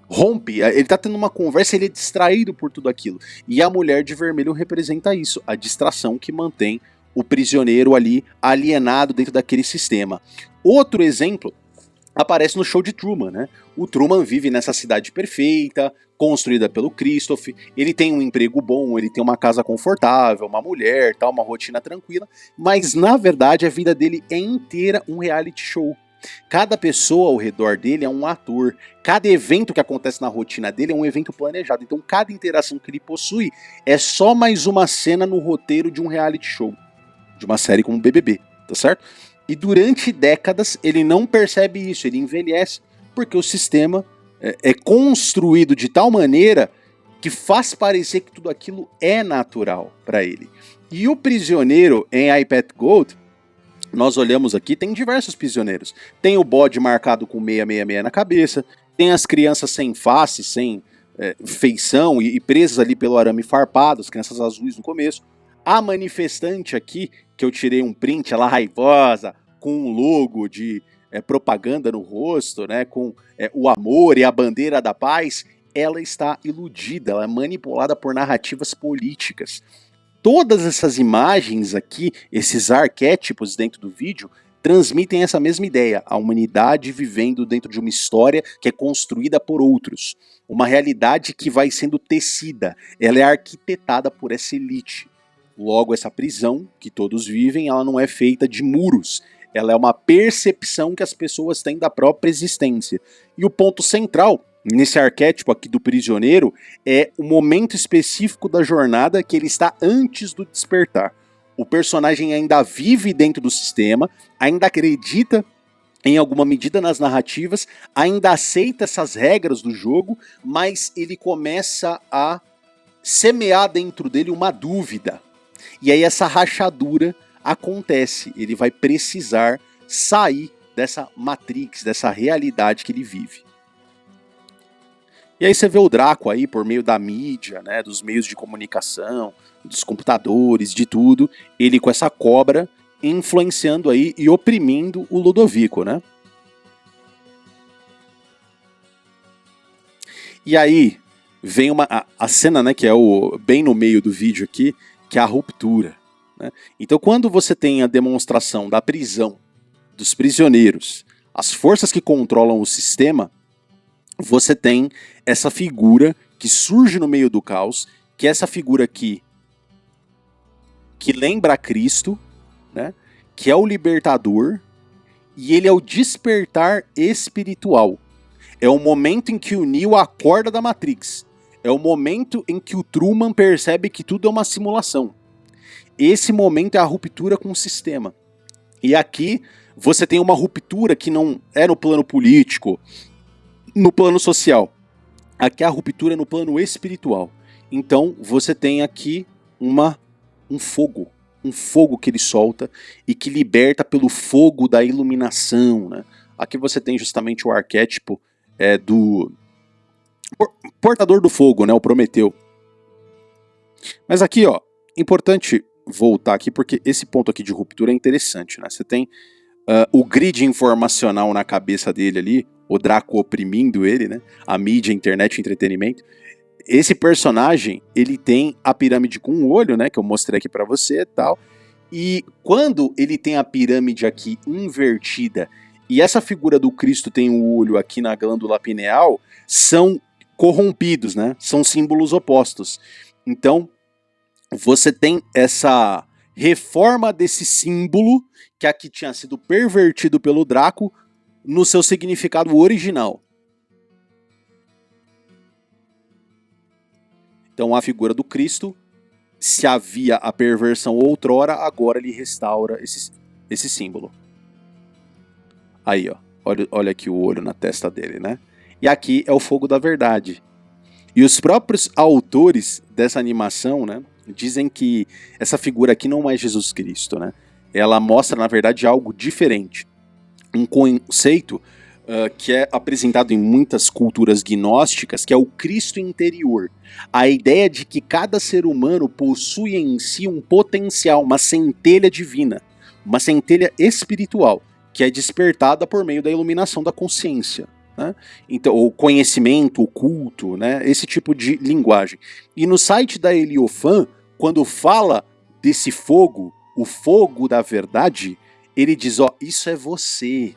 rompe, ele tá tendo uma conversa, ele é distraído por tudo aquilo. E a mulher de vermelho representa isso, a distração que mantém o prisioneiro ali alienado dentro daquele sistema. Outro exemplo aparece no Show de Truman, né? O Truman vive nessa cidade perfeita, construída pelo Christoph, ele tem um emprego bom, ele tem uma casa confortável, uma mulher, tal, uma rotina tranquila, mas na verdade a vida dele é inteira um reality show. Cada pessoa ao redor dele é um ator, cada evento que acontece na rotina dele é um evento planejado, então cada interação que ele possui é só mais uma cena no roteiro de um reality show, de uma série como BBB, tá certo? E durante décadas ele não percebe isso, ele envelhece, porque o sistema é construído de tal maneira que faz parecer que tudo aquilo é natural para ele. E o prisioneiro em I, Pat Gold, nós olhamos aqui, tem diversos prisioneiros. Tem o bode marcado com 666 na cabeça, tem as crianças sem face, sem feição e presas ali pelo arame farpado, as crianças azuis no começo. A manifestante aqui, que eu tirei um print, ela raivosa, com um logo de propaganda no rosto, né, com o amor e a bandeira da paz, ela está iludida, ela é manipulada por narrativas políticas. Todas essas imagens aqui, esses arquétipos dentro do vídeo, transmitem essa mesma ideia, a humanidade vivendo dentro de uma história que é construída por outros, uma realidade que vai sendo tecida, ela é arquitetada por essa elite. Logo, essa prisão que todos vivem, ela não é feita de muros, ela é uma percepção que as pessoas têm da própria existência. E o ponto central nesse arquétipo aqui do prisioneiro é o momento específico da jornada que ele está antes do despertar. O personagem ainda vive dentro do sistema, ainda acredita em alguma medida nas narrativas, ainda aceita essas regras do jogo, mas ele começa a semear dentro dele uma dúvida. E aí essa rachadura acontece, ele vai precisar sair dessa matrix, dessa realidade que ele vive. E aí você vê o Draco aí por meio da mídia, né, dos meios de comunicação, dos computadores, de tudo, ele com essa cobra influenciando aí e oprimindo o Ludovico, né? E aí vem a cena, né, que é bem no meio do vídeo aqui, que é a ruptura, né? Então quando você tem a demonstração da prisão dos prisioneiros, as forças que controlam o sistema, você tem essa figura que surge no meio do caos, que é essa figura aqui que lembra a Cristo, né? Que é o libertador, e ele é o despertar espiritual. É o momento em que o Neo acorda da Matrix. É o momento em que o Truman percebe que tudo é uma simulação. Esse momento é a ruptura com o sistema. E aqui você tem uma ruptura que não é no plano político, no plano social. Aqui a ruptura é no plano espiritual. Então você tem aqui um fogo que ele solta e que liberta pelo fogo da iluminação, né? Aqui você tem justamente o arquétipo do portador do fogo, né? O Prometeu. Mas aqui, ó, importante voltar aqui porque esse ponto aqui de ruptura é interessante, né? Você tem o grid informacional na cabeça dele ali, o Draco oprimindo ele, né? A mídia, a internet, o entretenimento. Esse personagem, ele tem a pirâmide com um olho, né? Que eu mostrei aqui pra você e tal. E quando ele tem a pirâmide aqui invertida e essa figura do Cristo tem o olho aqui na glândula pineal, são corrompidos, né? São símbolos opostos. Então, você tem essa reforma desse símbolo que aqui tinha sido pervertido pelo Draco no seu significado original. Então a figura do Cristo, se havia a perversão outrora, agora ele restaura esse símbolo. Aí, ó, olha aqui o olho na testa dele, né? E aqui é o fogo da verdade. E os próprios autores dessa animação, né, dizem que essa figura aqui não é Jesus Cristo, né? Ela mostra, na verdade, algo diferente. Um conceito que é apresentado em muitas culturas gnósticas, que é o Cristo interior. A ideia de que cada ser humano possui em si um potencial, uma centelha divina, uma centelha espiritual, que é despertada por meio da iluminação da consciência. Né? Então, o conhecimento, o culto, né? Esse tipo de linguagem. E no site da Heliofan, quando fala desse fogo, o fogo da verdade, ele diz, ó, isso é você.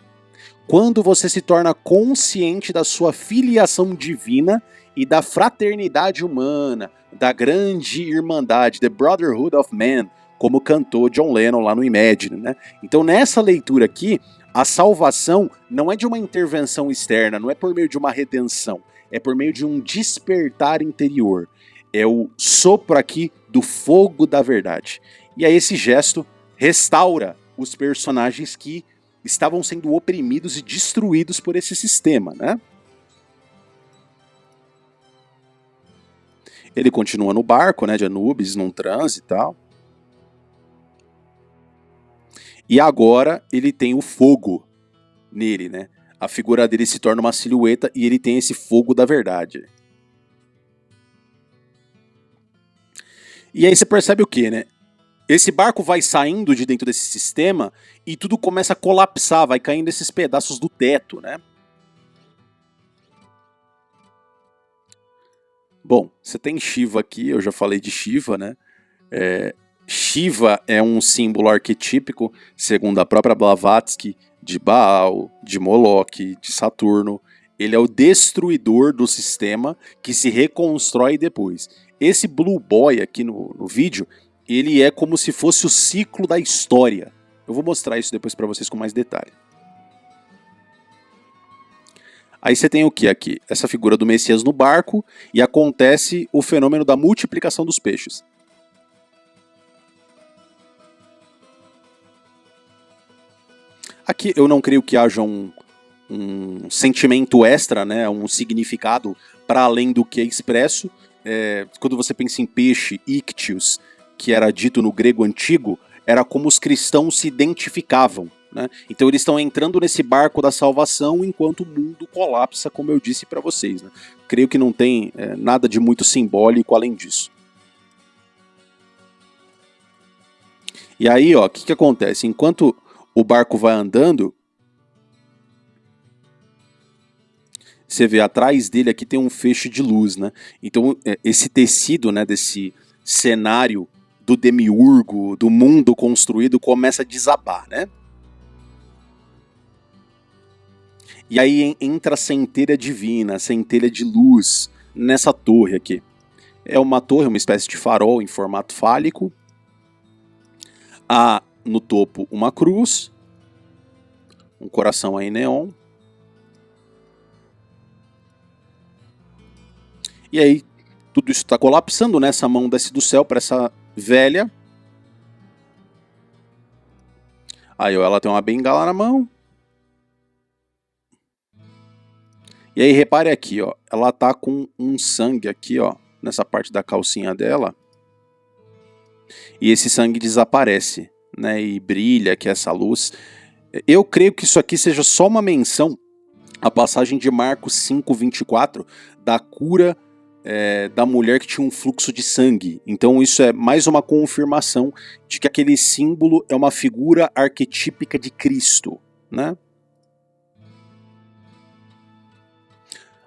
Quando você se torna consciente da sua filiação divina e da fraternidade humana, da grande irmandade, the brotherhood of man, como cantou John Lennon lá no Imagine, né? Então nessa leitura aqui, a salvação não é de uma intervenção externa, não é por meio de uma redenção, é por meio de um despertar interior. É o sopro aqui do fogo da verdade. E aí esse gesto restaura os personagens que estavam sendo oprimidos e destruídos por esse sistema, né? Ele continua no barco, né, de Anubis, num transe e tal. E agora ele tem o fogo nele, né? A figura dele se torna uma silhueta e ele tem esse fogo da verdade. E aí você percebe o quê, né? Esse barco vai saindo de dentro desse sistema e tudo começa a colapsar, vai caindo esses pedaços do teto, né? Bom, você tem Shiva aqui, eu já falei de Shiva, né? Shiva é um símbolo arquetípico, segundo a própria Blavatsky, de Baal, de Moloch, de Saturno. Ele é o destruidor do sistema que se reconstrói depois. Esse Blue Boy aqui no vídeo, ele é como se fosse o ciclo da história. Eu vou mostrar isso depois para vocês com mais detalhe. Aí você tem o que aqui? Essa figura do Messias no barco e acontece o fenômeno da multiplicação dos peixes. Aqui eu não creio que haja um sentimento extra, né, um significado para além do que é expresso. Quando você pensa em peixe, ictios, que era dito no grego antigo, era como os cristãos se identificavam. Né? Então eles estão entrando nesse barco da salvação enquanto o mundo colapsa, como eu disse para vocês. Né? Creio que não tem nada de muito simbólico além disso. E aí, ó, o que acontece? Enquanto o barco vai andando, você vê atrás dele aqui tem um feixe de luz, né? Então esse tecido, né, desse cenário do demiurgo, do mundo construído, começa a desabar, né? E aí entra a centelha divina, a centelha de luz nessa torre aqui. É uma torre, uma espécie de farol em formato fálico. Há no topo uma cruz, um coração aí neon. E aí tudo isso está colapsando, né? Essa mão desce do céu para essa velha. Aí ó, ela tem uma bengala na mão. E aí repare aqui, ó, ela tá com um sangue aqui, ó, nessa parte da calcinha dela. E esse sangue desaparece, né? E brilha aqui essa luz. Eu creio que isso aqui seja só uma menção à passagem de Marcos 5:24 da cura da mulher que tinha um fluxo de sangue. Então isso é mais uma confirmação de que aquele símbolo é uma figura arquetípica de Cristo, né?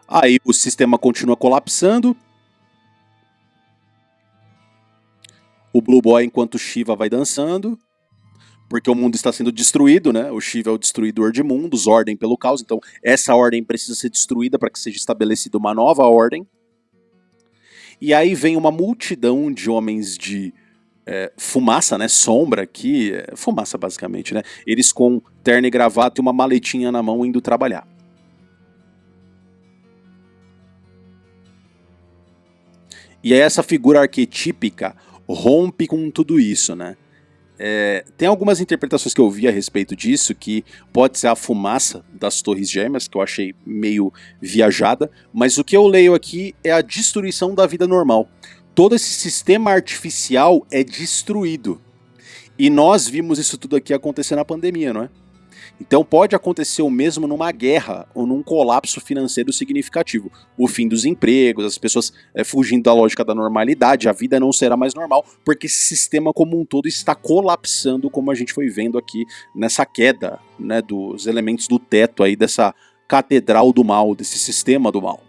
Aí o sistema continua colapsando. O Blue Boy, enquanto Shiva vai dançando, porque o mundo está sendo destruído, né? O Shiva é o destruidor de mundos, ordem pelo caos. Então essa ordem precisa ser destruída para que seja estabelecida uma nova ordem. E aí vem uma multidão de homens de fumaça, né? Sombra aqui, fumaça basicamente, né? Eles com terno e gravata e uma maletinha na mão indo trabalhar. E aí essa figura arquetípica rompe com tudo isso, né? Tem algumas interpretações que eu vi a respeito disso, que pode ser a fumaça das Torres Gêmeas, que eu achei meio viajada, mas o que eu leio aqui é a destruição da vida normal. Todo esse sistema artificial é destruído. E nós vimos isso tudo aqui acontecer na pandemia, não é? Então pode acontecer o mesmo numa guerra ou num colapso financeiro significativo. O fim dos empregos, as pessoas fugindo da lógica da normalidade, a vida não será mais normal, porque esse sistema como um todo está colapsando, como a gente foi vendo aqui nessa queda, né, dos elementos do teto aí dessa catedral do mal, desse sistema do mal.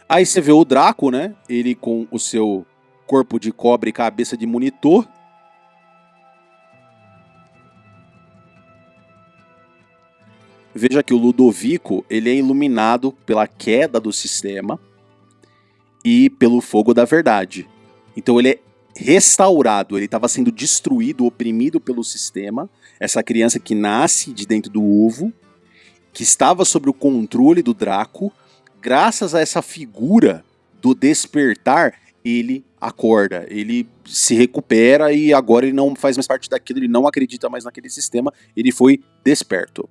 Aí você vê o Draco, né, ele com o seu corpo de cobre e cabeça de monitor. Veja que o Ludovico ele é iluminado pela queda do sistema e pelo fogo da verdade. Então ele é restaurado, ele estava sendo destruído, oprimido pelo sistema. Essa criança que nasce de dentro do ovo, que estava sob o controle do Draco, graças a essa figura do despertar, ele acorda, ele se recupera e agora ele não faz mais parte daquilo, ele não acredita mais naquele sistema, ele foi desperto.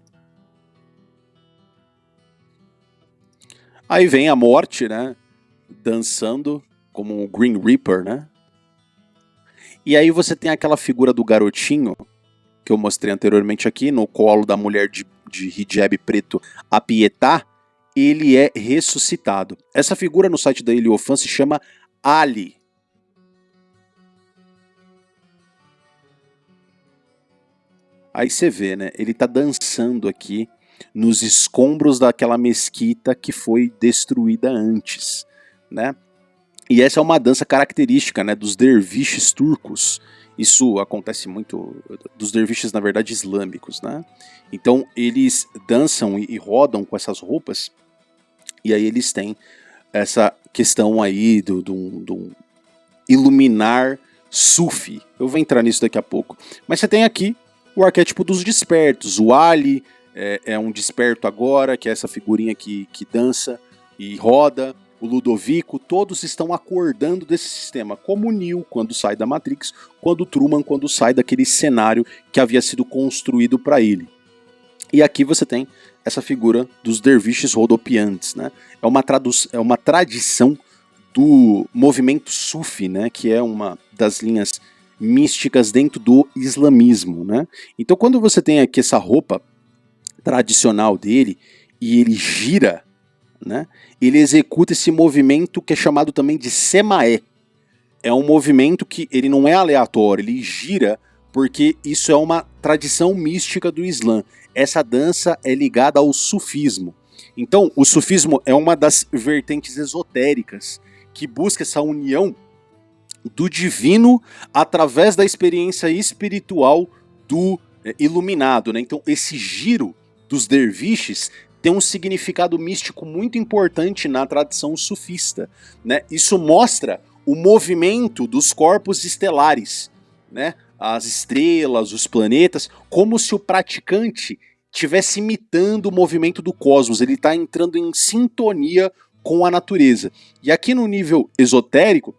Aí vem a morte, né? Dançando como o Green Reaper, né? E aí você tem aquela figura do garotinho que eu mostrei anteriormente aqui, no colo da mulher de hijab preto, a Pietá, ele é ressuscitado. Essa figura no site da Heliofan se chama Ali. Aí você vê, né? Ele tá dançando aqui nos escombros daquela mesquita que foi destruída antes, né? E essa é uma dança característica, né, dos derviches turcos. Isso acontece muito dos derviches, na verdade, islâmicos, né? Então eles dançam e rodam com essas roupas, e aí eles têm essa questão aí do iluminar sufi. Eu vou entrar nisso daqui a pouco. Mas você tem aqui o arquétipo dos despertos. O Ali é um desperto agora, que é essa figurinha que dança e roda. O Ludovico, todos estão acordando desse sistema, como o Neo quando sai da Matrix, quando o Truman quando sai daquele cenário que havia sido construído para ele. E aqui você tem essa figura dos derviches rodopiantes, né? É uma tradição do movimento Sufi, né? Que é uma das linhas místicas dentro do islamismo, né? Então quando você tem aqui essa roupa tradicional dele e ele gira, né, ele executa esse movimento que é chamado também de semaé. É um movimento que ele não é aleatório, ele gira porque isso é uma tradição mística do Islã. Essa dança é ligada ao sufismo. Então, o sufismo é uma das vertentes esotéricas que busca essa união do divino através da experiência espiritual do iluminado, né? Então, esse giro dos derviches tem um significado místico muito importante na tradição sufista, né? Isso mostra o movimento dos corpos estelares, né? As estrelas, os planetas, como se o praticante estivesse imitando o movimento do cosmos, ele está entrando em sintonia com a natureza. E aqui no nível esotérico,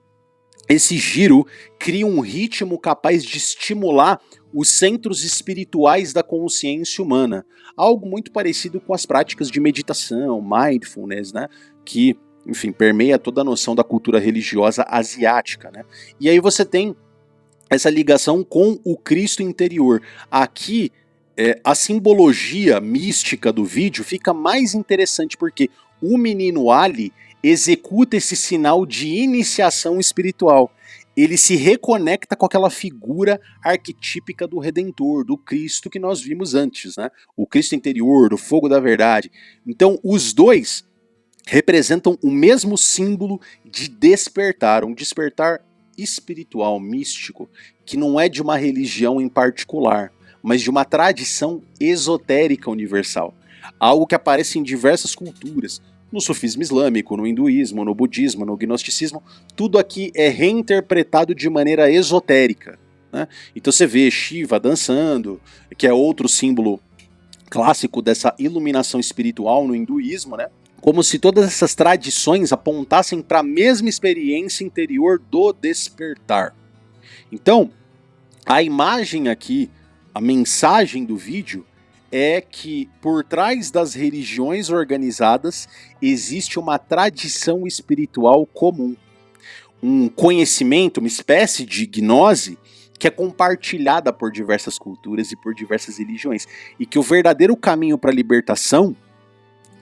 esse giro cria um ritmo capaz de estimular os centros espirituais da consciência humana. Algo muito parecido com as práticas de meditação, mindfulness, né? Que, enfim, permeia toda a noção da cultura religiosa asiática, né? E aí você tem essa ligação com o Cristo interior. Aqui, a simbologia mística do vídeo fica mais interessante porque o menino Ali executa esse sinal de iniciação espiritual. Ele se reconecta com aquela figura arquetípica do Redentor, do Cristo que nós vimos antes, né? O Cristo interior, o fogo da verdade. Então, os dois representam o mesmo símbolo de despertar, um despertar espiritual, místico, que não é de uma religião em particular, mas de uma tradição esotérica universal. Algo que aparece em diversas culturas, no sufismo islâmico, no hinduísmo, no budismo, no gnosticismo, tudo aqui é reinterpretado de maneira esotérica, né? Então você vê Shiva dançando, que é outro símbolo clássico dessa iluminação espiritual no hinduísmo, né? Como se todas essas tradições apontassem para a mesma experiência interior do despertar. Então, a imagem aqui, a mensagem do vídeo é que por trás das religiões organizadas existe uma tradição espiritual comum, um conhecimento, uma espécie de gnose que é compartilhada por diversas culturas e por diversas religiões, e que o verdadeiro caminho para a libertação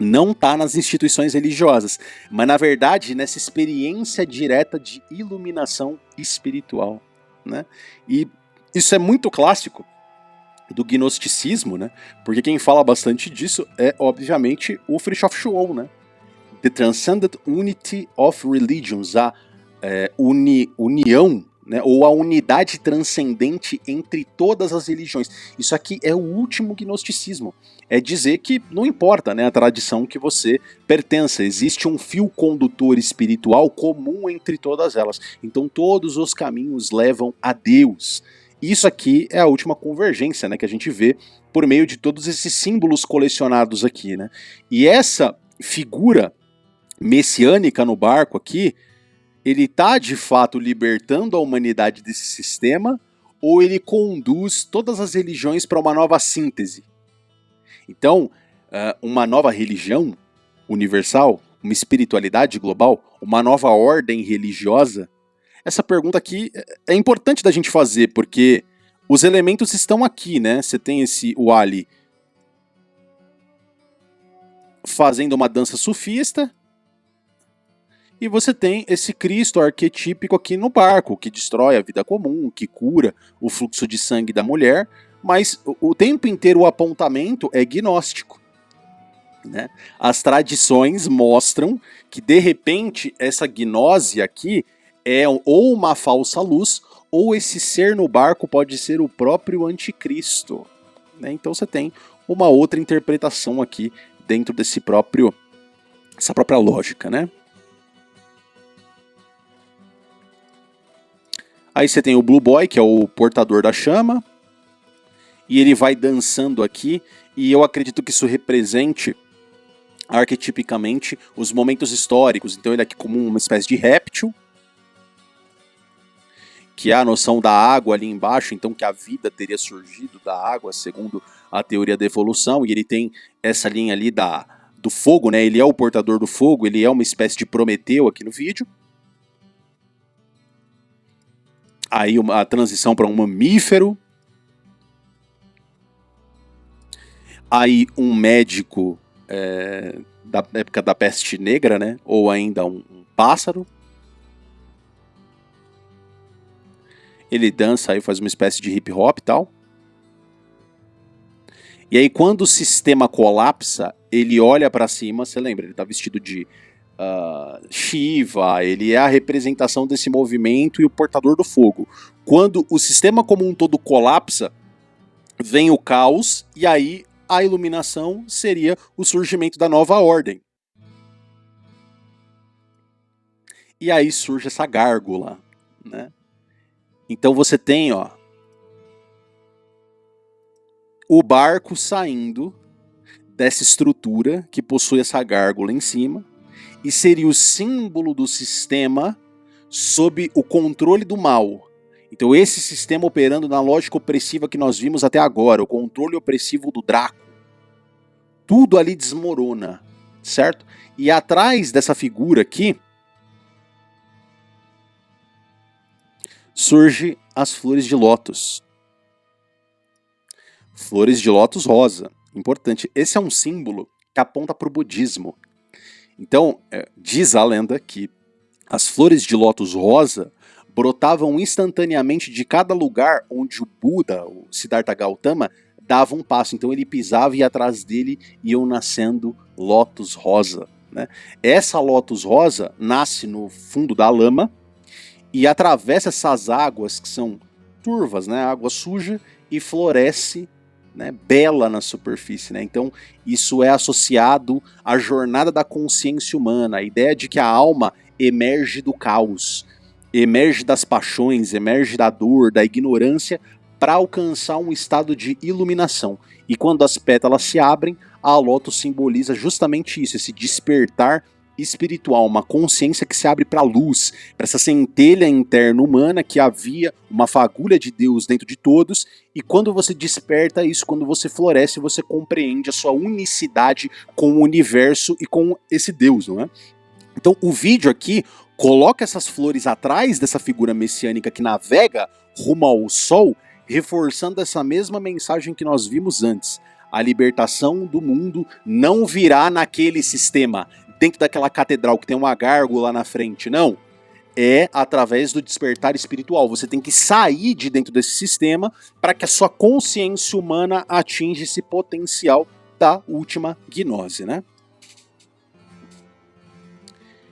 não está nas instituições religiosas, mas na verdade nessa experiência direta de iluminação espiritual, né? E isso é muito clássico do gnosticismo, né? Porque quem fala bastante disso é, obviamente, o Frithjof Schuon, né? The Transcendent Unity of Religions, a união, né? Ou a unidade transcendente entre todas as religiões. Isso aqui é o último gnosticismo. É dizer que não importa, né, a tradição que você pertença, existe um fio condutor espiritual comum entre todas elas. Então todos os caminhos levam a Deus. Isso aqui é a última convergência, né, que a gente vê por meio de todos esses símbolos colecionados aqui, né? E essa figura messiânica no barco aqui, ele está de fato libertando a humanidade desse sistema, ou ele conduz todas as religiões para uma nova síntese? Então, uma nova religião universal, uma espiritualidade global? Uma nova ordem religiosa? Essa pergunta aqui é importante da gente fazer, porque os elementos estão aqui, né? Você tem o Ali fazendo uma dança sufista, e você tem esse Cristo arquetípico aqui no barco, que destrói a vida comum, que cura o fluxo de sangue da mulher, mas o tempo inteiro o apontamento é gnóstico, né? As tradições mostram que, de repente, essa gnose aqui é ou uma falsa luz, ou esse ser no barco pode ser o próprio anticristo, né? Então você tem uma outra interpretação aqui dentro essa própria lógica, né? Aí você tem o Blue Boy, que é o portador da chama, e ele vai dançando aqui, e eu acredito que isso represente arquetipicamente os momentos históricos. Então ele é aqui como uma espécie de réptil, que é a noção da água ali embaixo, então que a vida teria surgido da água, segundo a teoria da evolução, e ele tem essa linha ali do fogo, né? Ele é o portador do fogo, ele é uma espécie de Prometeu aqui no vídeo. Aí a transição para um mamífero. Aí um médico da época da peste negra, né? Ou ainda um pássaro. Ele dança aí, faz uma espécie de hip hop e tal. E aí quando o sistema colapsa, ele olha para cima, você lembra, ele tá vestido de Shiva, ele é a representação desse movimento e o portador do fogo. Quando o sistema como um todo colapsa, vem o caos, e aí a iluminação seria o surgimento da nova ordem. E aí surge essa gárgula, né? Então você tem, o barco saindo dessa estrutura que possui essa gárgula em cima, e seria o símbolo do sistema sob o controle do mal. Então esse sistema operando na lógica opressiva que nós vimos até agora, o controle opressivo do Draco. Tudo ali desmorona, certo? E atrás dessa figura aqui, surge as flores de lótus. Flores de lótus rosa, importante. Esse é um símbolo que aponta para o budismo. Então, diz a lenda que as flores de lótus rosa brotavam instantaneamente de cada lugar onde o Buda, o Siddhartha Gautama, dava um passo. Então ele pisava e atrás dele iam nascendo lótus rosa, né? Essa lótus rosa nasce no fundo da lama e atravessa essas águas que são turvas, né? Água suja, e floresce, né, bela na superfície, né? Então isso é associado à jornada da consciência humana, a ideia de que a alma emerge do caos, emerge das paixões, emerge da dor, da ignorância, para alcançar um estado de iluminação. E quando as pétalas se abrem, a lótus simboliza justamente isso, esse despertar espiritual, uma consciência que se abre para a luz, para essa centelha interna humana que havia uma fagulha de Deus dentro de todos, e quando você desperta isso, quando você floresce, você compreende a sua unicidade com o universo e com esse Deus, não é? Então o vídeo aqui coloca essas flores atrás dessa figura messiânica que navega rumo ao sol, reforçando essa mesma mensagem que nós vimos antes. A libertação do mundo não virá naquele sistema, dentro daquela catedral que tem uma gárgula na frente, não. É através do despertar espiritual. Você tem que sair de dentro desse sistema para que a sua consciência humana atinja esse potencial da última gnose, né?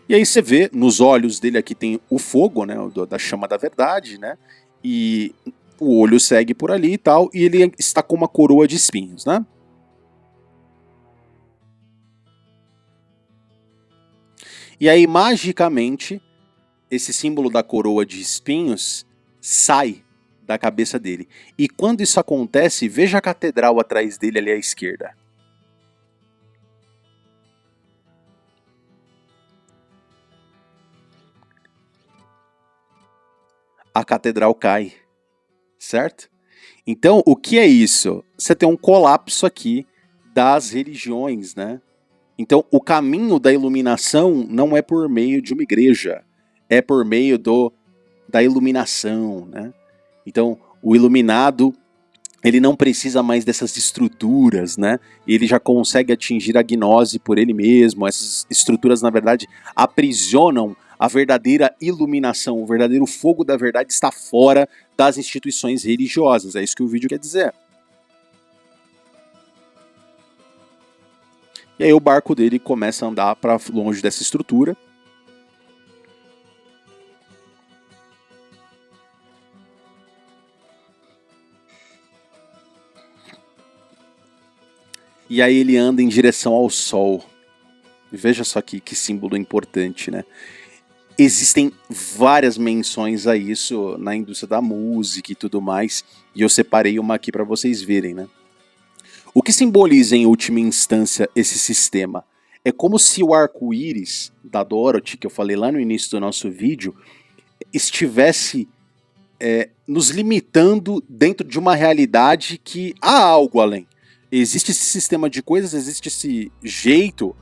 E aí você vê, nos olhos dele aqui tem o fogo, né, da chama da verdade, né? E o olho segue por ali e tal, e ele está com uma coroa de espinhos, né? E aí, magicamente, esse símbolo da coroa de espinhos sai da cabeça dele. E quando isso acontece, veja a catedral atrás dele ali à esquerda. A catedral cai, certo? Então, o que é isso? Você tem um colapso aqui das religiões, né? Então, o caminho da iluminação não é por meio de uma igreja, é por meio da iluminação, né? Então, o iluminado, ele não precisa mais dessas estruturas, né? Ele já consegue atingir a gnose por ele mesmo. Essas estruturas, na verdade, aprisionam a verdadeira iluminação. O verdadeiro fogo da verdade está fora das instituições religiosas. É isso que o vídeo quer dizer. E aí o barco dele começa a andar para longe dessa estrutura. E aí ele anda em direção ao sol. Veja só que símbolo importante, né? Existem várias menções a isso na indústria da música e tudo mais. E eu separei uma aqui para vocês verem, né? O que simboliza em última instância esse sistema? É como se o arco-íris da Dorothy, que eu falei lá no início do nosso vídeo, estivesse nos limitando dentro de uma realidade que há algo além. Existe esse sistema de coisas, existe esse jeito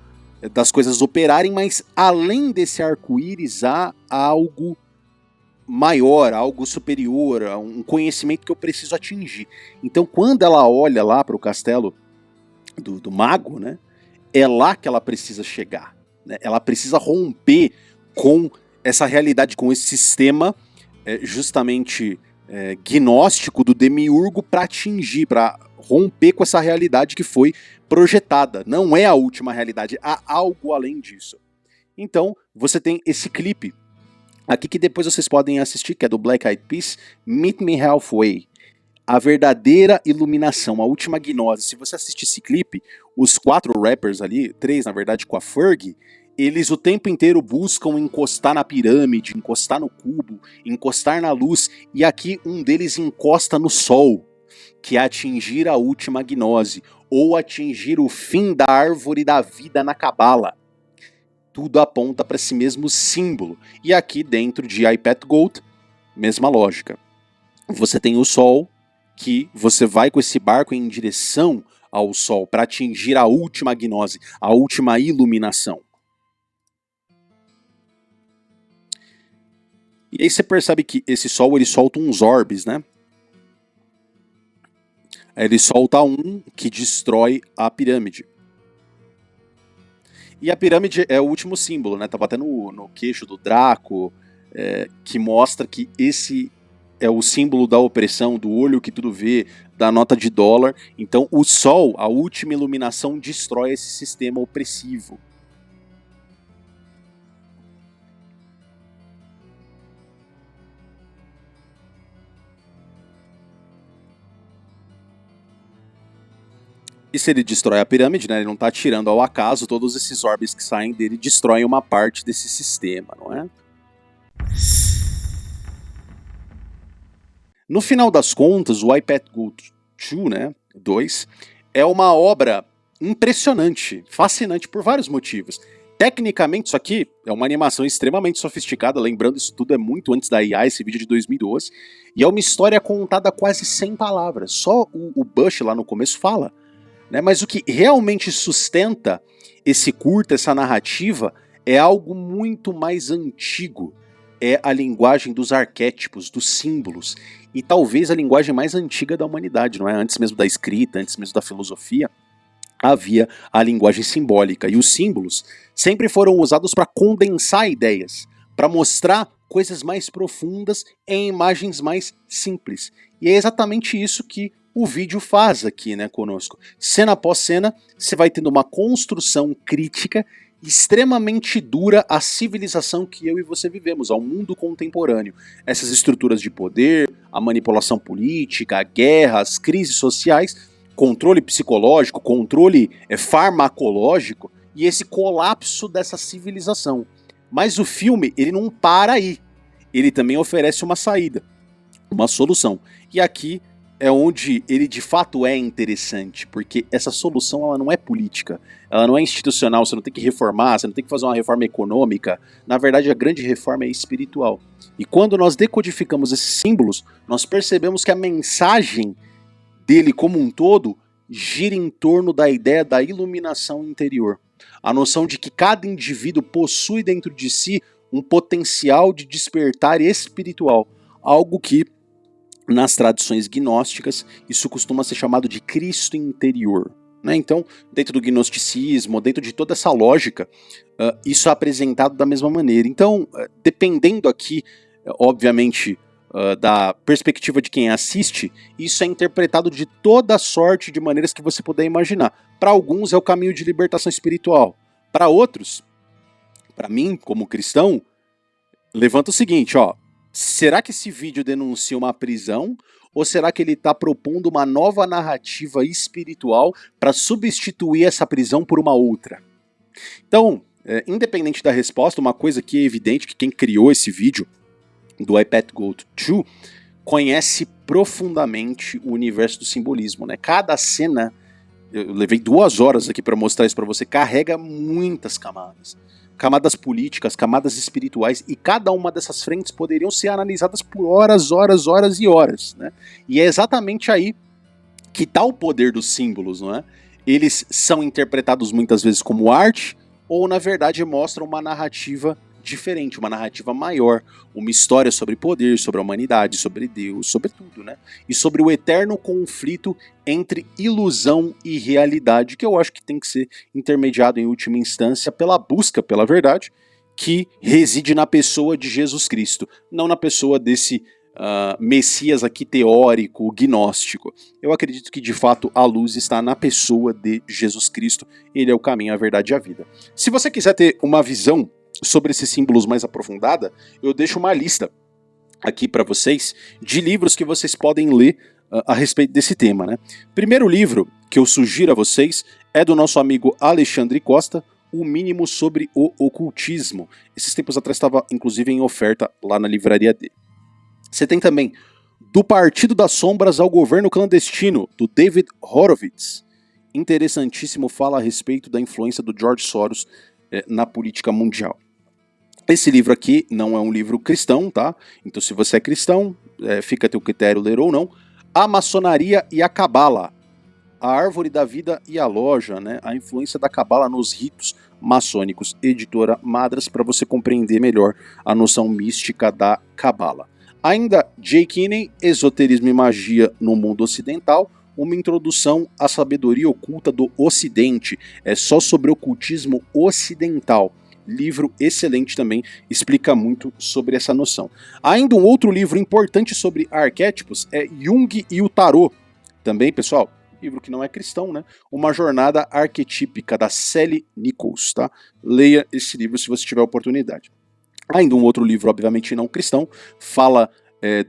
das coisas operarem, mas além desse arco-íris há algo maior, algo superior, um conhecimento que eu preciso atingir. Então, quando ela olha lá para o castelo do mago, né, é lá que ela precisa chegar. Né? Ela precisa romper com essa realidade, com esse sistema justamente gnóstico do demiurgo para atingir, para romper com essa realidade que foi projetada. Não é a última realidade, há algo além disso. Então, você tem esse clipe aqui que depois vocês podem assistir, que é do Black Eyed Peas, Meet Me Halfway. A verdadeira iluminação, a última gnose. Se você assistir esse clipe, os 4 rappers ali, 3 na verdade com a Fergie, eles o tempo inteiro buscam encostar na pirâmide, encostar no cubo, encostar na luz, e aqui um deles encosta no sol, que é atingir a última gnose, ou atingir o fim da árvore da vida na cabala. Tudo aponta para esse mesmo símbolo. E aqui dentro de iPad Gold, mesma lógica. Você tem o sol, que você vai com esse barco em direção ao sol para atingir a última gnose, a última iluminação. E aí você percebe que esse sol ele solta uns orbes, né? Ele solta um que destrói a pirâmide. E a pirâmide é o último símbolo, né? Tava até no queixo do Draco, que mostra que esse é o símbolo da opressão, do olho que tudo vê, da nota de dólar. Então o sol, a última iluminação, destrói esse sistema opressivo. E se ele destrói a pirâmide, né, ele não está tirando ao acaso, todos esses orbes que saem dele destroem uma parte desse sistema, não é? No final das contas, o iPad Gold 2, né, 2, é uma obra impressionante, fascinante por vários motivos. Tecnicamente, isso aqui é uma animação extremamente sofisticada, lembrando, isso tudo é muito antes da IA, esse vídeo de 2012, e é uma história contada quase sem palavras, só o Bush lá no começo fala. Né? Mas o que realmente sustenta esse curta, essa narrativa, é algo muito mais antigo. É a linguagem dos arquétipos, dos símbolos. E talvez a linguagem mais antiga da humanidade, não é? Antes mesmo da escrita, antes mesmo da filosofia, havia a linguagem simbólica. E os símbolos sempre foram usados para condensar ideias, para mostrar coisas mais profundas em imagens mais simples. E é exatamente isso que o vídeo faz aqui, né, conosco. Cena após cena, você vai tendo uma construção crítica extremamente dura à civilização que eu e você vivemos, ao mundo contemporâneo. Essas estruturas de poder, a manipulação política, a guerra, as crises sociais, controle psicológico, controle farmacológico e esse colapso dessa civilização. Mas o filme, ele não para aí. Ele também oferece uma saída, uma solução. E aqui é onde ele de fato é interessante, porque essa solução ela não é política, ela não é institucional, você não tem que reformar, você não tem que fazer uma reforma econômica, na verdade a grande reforma é espiritual. E quando nós decodificamos esses símbolos, nós percebemos que a mensagem dele como um todo gira em torno da ideia da iluminação interior. A noção de que cada indivíduo possui dentro de si um potencial de despertar espiritual, algo que nas tradições gnósticas isso costuma ser chamado de Cristo interior. Né? Então, dentro do gnosticismo, dentro de toda essa lógica, isso é apresentado da mesma maneira. Então, dependendo aqui, obviamente, da perspectiva de quem assiste, isso é interpretado de toda sorte de maneiras que você puder imaginar. Para alguns é o caminho de libertação espiritual. Para outros, para mim, como cristão, levanta o seguinte, ó. Será que esse vídeo denuncia uma prisão? Ou será que ele está propondo uma nova narrativa espiritual para substituir essa prisão por uma outra? Então, independente da resposta, uma coisa que é evidente que quem criou esse vídeo do iPad Goat 2 conhece profundamente o universo do simbolismo, né? Cada cena, eu levei 2 horas aqui para mostrar isso para você, carrega muitas camadas. Camadas políticas, camadas espirituais, e cada uma dessas frentes poderiam ser analisadas por horas, horas, horas e horas, né? E é exatamente aí que está o poder dos símbolos, não é? Eles são interpretados muitas vezes como arte, ou na verdade mostram uma narrativa diferente, uma narrativa maior, uma história sobre poder, sobre a humanidade, sobre Deus, sobre tudo, né? E sobre o eterno conflito entre ilusão e realidade, que eu acho que tem que ser intermediado em última instância pela busca pela verdade, que reside na pessoa de Jesus Cristo, não na pessoa desse Messias aqui teórico, gnóstico. Eu acredito que de fato a luz está na pessoa de Jesus Cristo, ele é o caminho, a verdade e a vida. Se você quiser ter uma visão sobre esses símbolos mais aprofundada, eu deixo uma lista aqui para vocês de livros que vocês podem ler a respeito desse tema, né? Primeiro livro que eu sugiro a vocês é do nosso amigo Alexandre Costa, O Mínimo sobre o Ocultismo. Esses tempos atrás estava inclusive em oferta lá na livraria dele. Você tem também Do Partido das Sombras ao Governo Clandestino, do David Horowitz. Interessantíssimo, fala a respeito da influência do George Soros na política mundial. Esse livro aqui não é um livro cristão, tá? Então se você é cristão, fica a teu critério ler ou não. A Maçonaria e a Cabala, A Árvore da Vida e a Loja, né? A influência da Cabala nos ritos maçônicos, editora Madras, para você compreender melhor a noção mística da Cabala. Ainda Jay Kinney, Esoterismo e Magia no Mundo Ocidental, uma introdução à sabedoria oculta do Ocidente, é só sobre ocultismo ocidental. Livro excelente também, explica muito sobre essa noção. Ainda um outro livro importante sobre arquétipos é Jung e o Tarô. Também, pessoal, livro que não é cristão, né? Uma jornada arquetípica da Sally Nichols, tá? Leia esse livro se você tiver oportunidade. Ainda um outro livro, obviamente não cristão, fala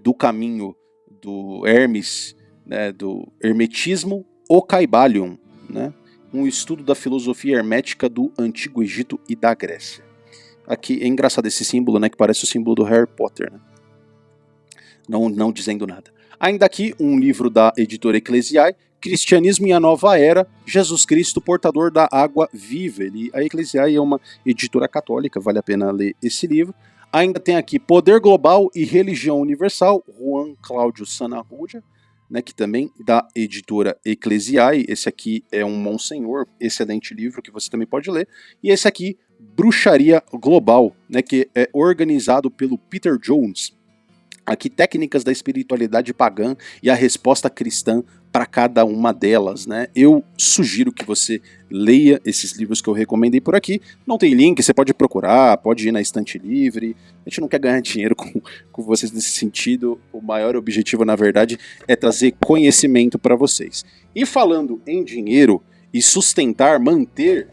do caminho do Hermes, né, do hermetismo, o Caibalion, né? Um estudo da filosofia hermética do Antigo Egito e da Grécia. Aqui é engraçado esse símbolo, né, que parece o símbolo do Harry Potter, né? Não dizendo nada. Ainda aqui um livro da editora Eclesiai, Cristianismo e a Nova Era, Jesus Cristo, portador da água viva. A Eclesiai é uma editora católica, vale a pena ler esse livro. Ainda tem aqui Poder Global e Religião Universal, Juan Cláudio Sanarrudia, né, que também da editora Eclesiai. Esse aqui é um Monsenhor, excelente livro que você também pode ler. E esse aqui, Bruxaria Global, né, que é organizado pelo Peter Jones. Aqui, técnicas da espiritualidade pagã e a resposta cristã para cada uma delas, né? Eu sugiro que você leia esses livros que eu recomendei por aqui. Não tem link, você pode procurar, pode ir na estante livre. A gente não quer ganhar dinheiro com vocês nesse sentido. O maior objetivo, na verdade, é trazer conhecimento para vocês. E falando em dinheiro e sustentar, manter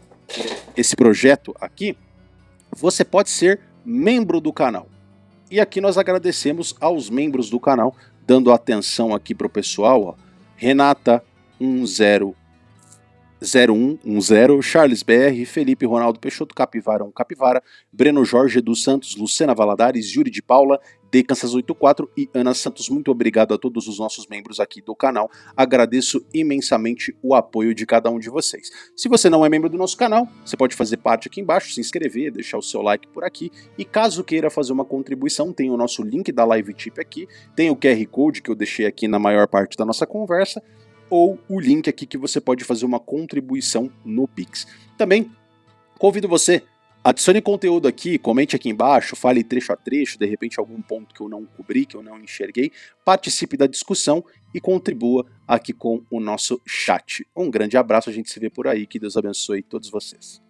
esse projeto aqui, você pode ser membro do canal. E aqui nós agradecemos aos membros do canal, dando atenção aqui para o pessoal, ó. Renata 100110, Charles BR, Felipe Ronaldo Peixoto, Capivara 1 Capivara, Breno Jorge dos Santos, Lucena Valadares, Yuri de Paula, D Kansas 84 e Ana Santos. Muito obrigado a todos os nossos membros aqui do canal. Agradeço imensamente o apoio de cada um de vocês. Se você não é membro do nosso canal, você pode fazer parte aqui embaixo, se inscrever, deixar o seu like por aqui. E caso queira fazer uma contribuição, tem o nosso link da Live Tip aqui, tem o QR Code que eu deixei aqui na maior parte da nossa conversa, ou o link aqui que você pode fazer uma contribuição no Pix. Também Convido você, adicione conteúdo aqui, comente aqui embaixo, fale trecho a trecho, de repente algum ponto que eu não cobri, que eu não enxerguei, participe da discussão e contribua aqui com o nosso chat. Um grande abraço, a gente se vê por aí, que Deus abençoe todos vocês.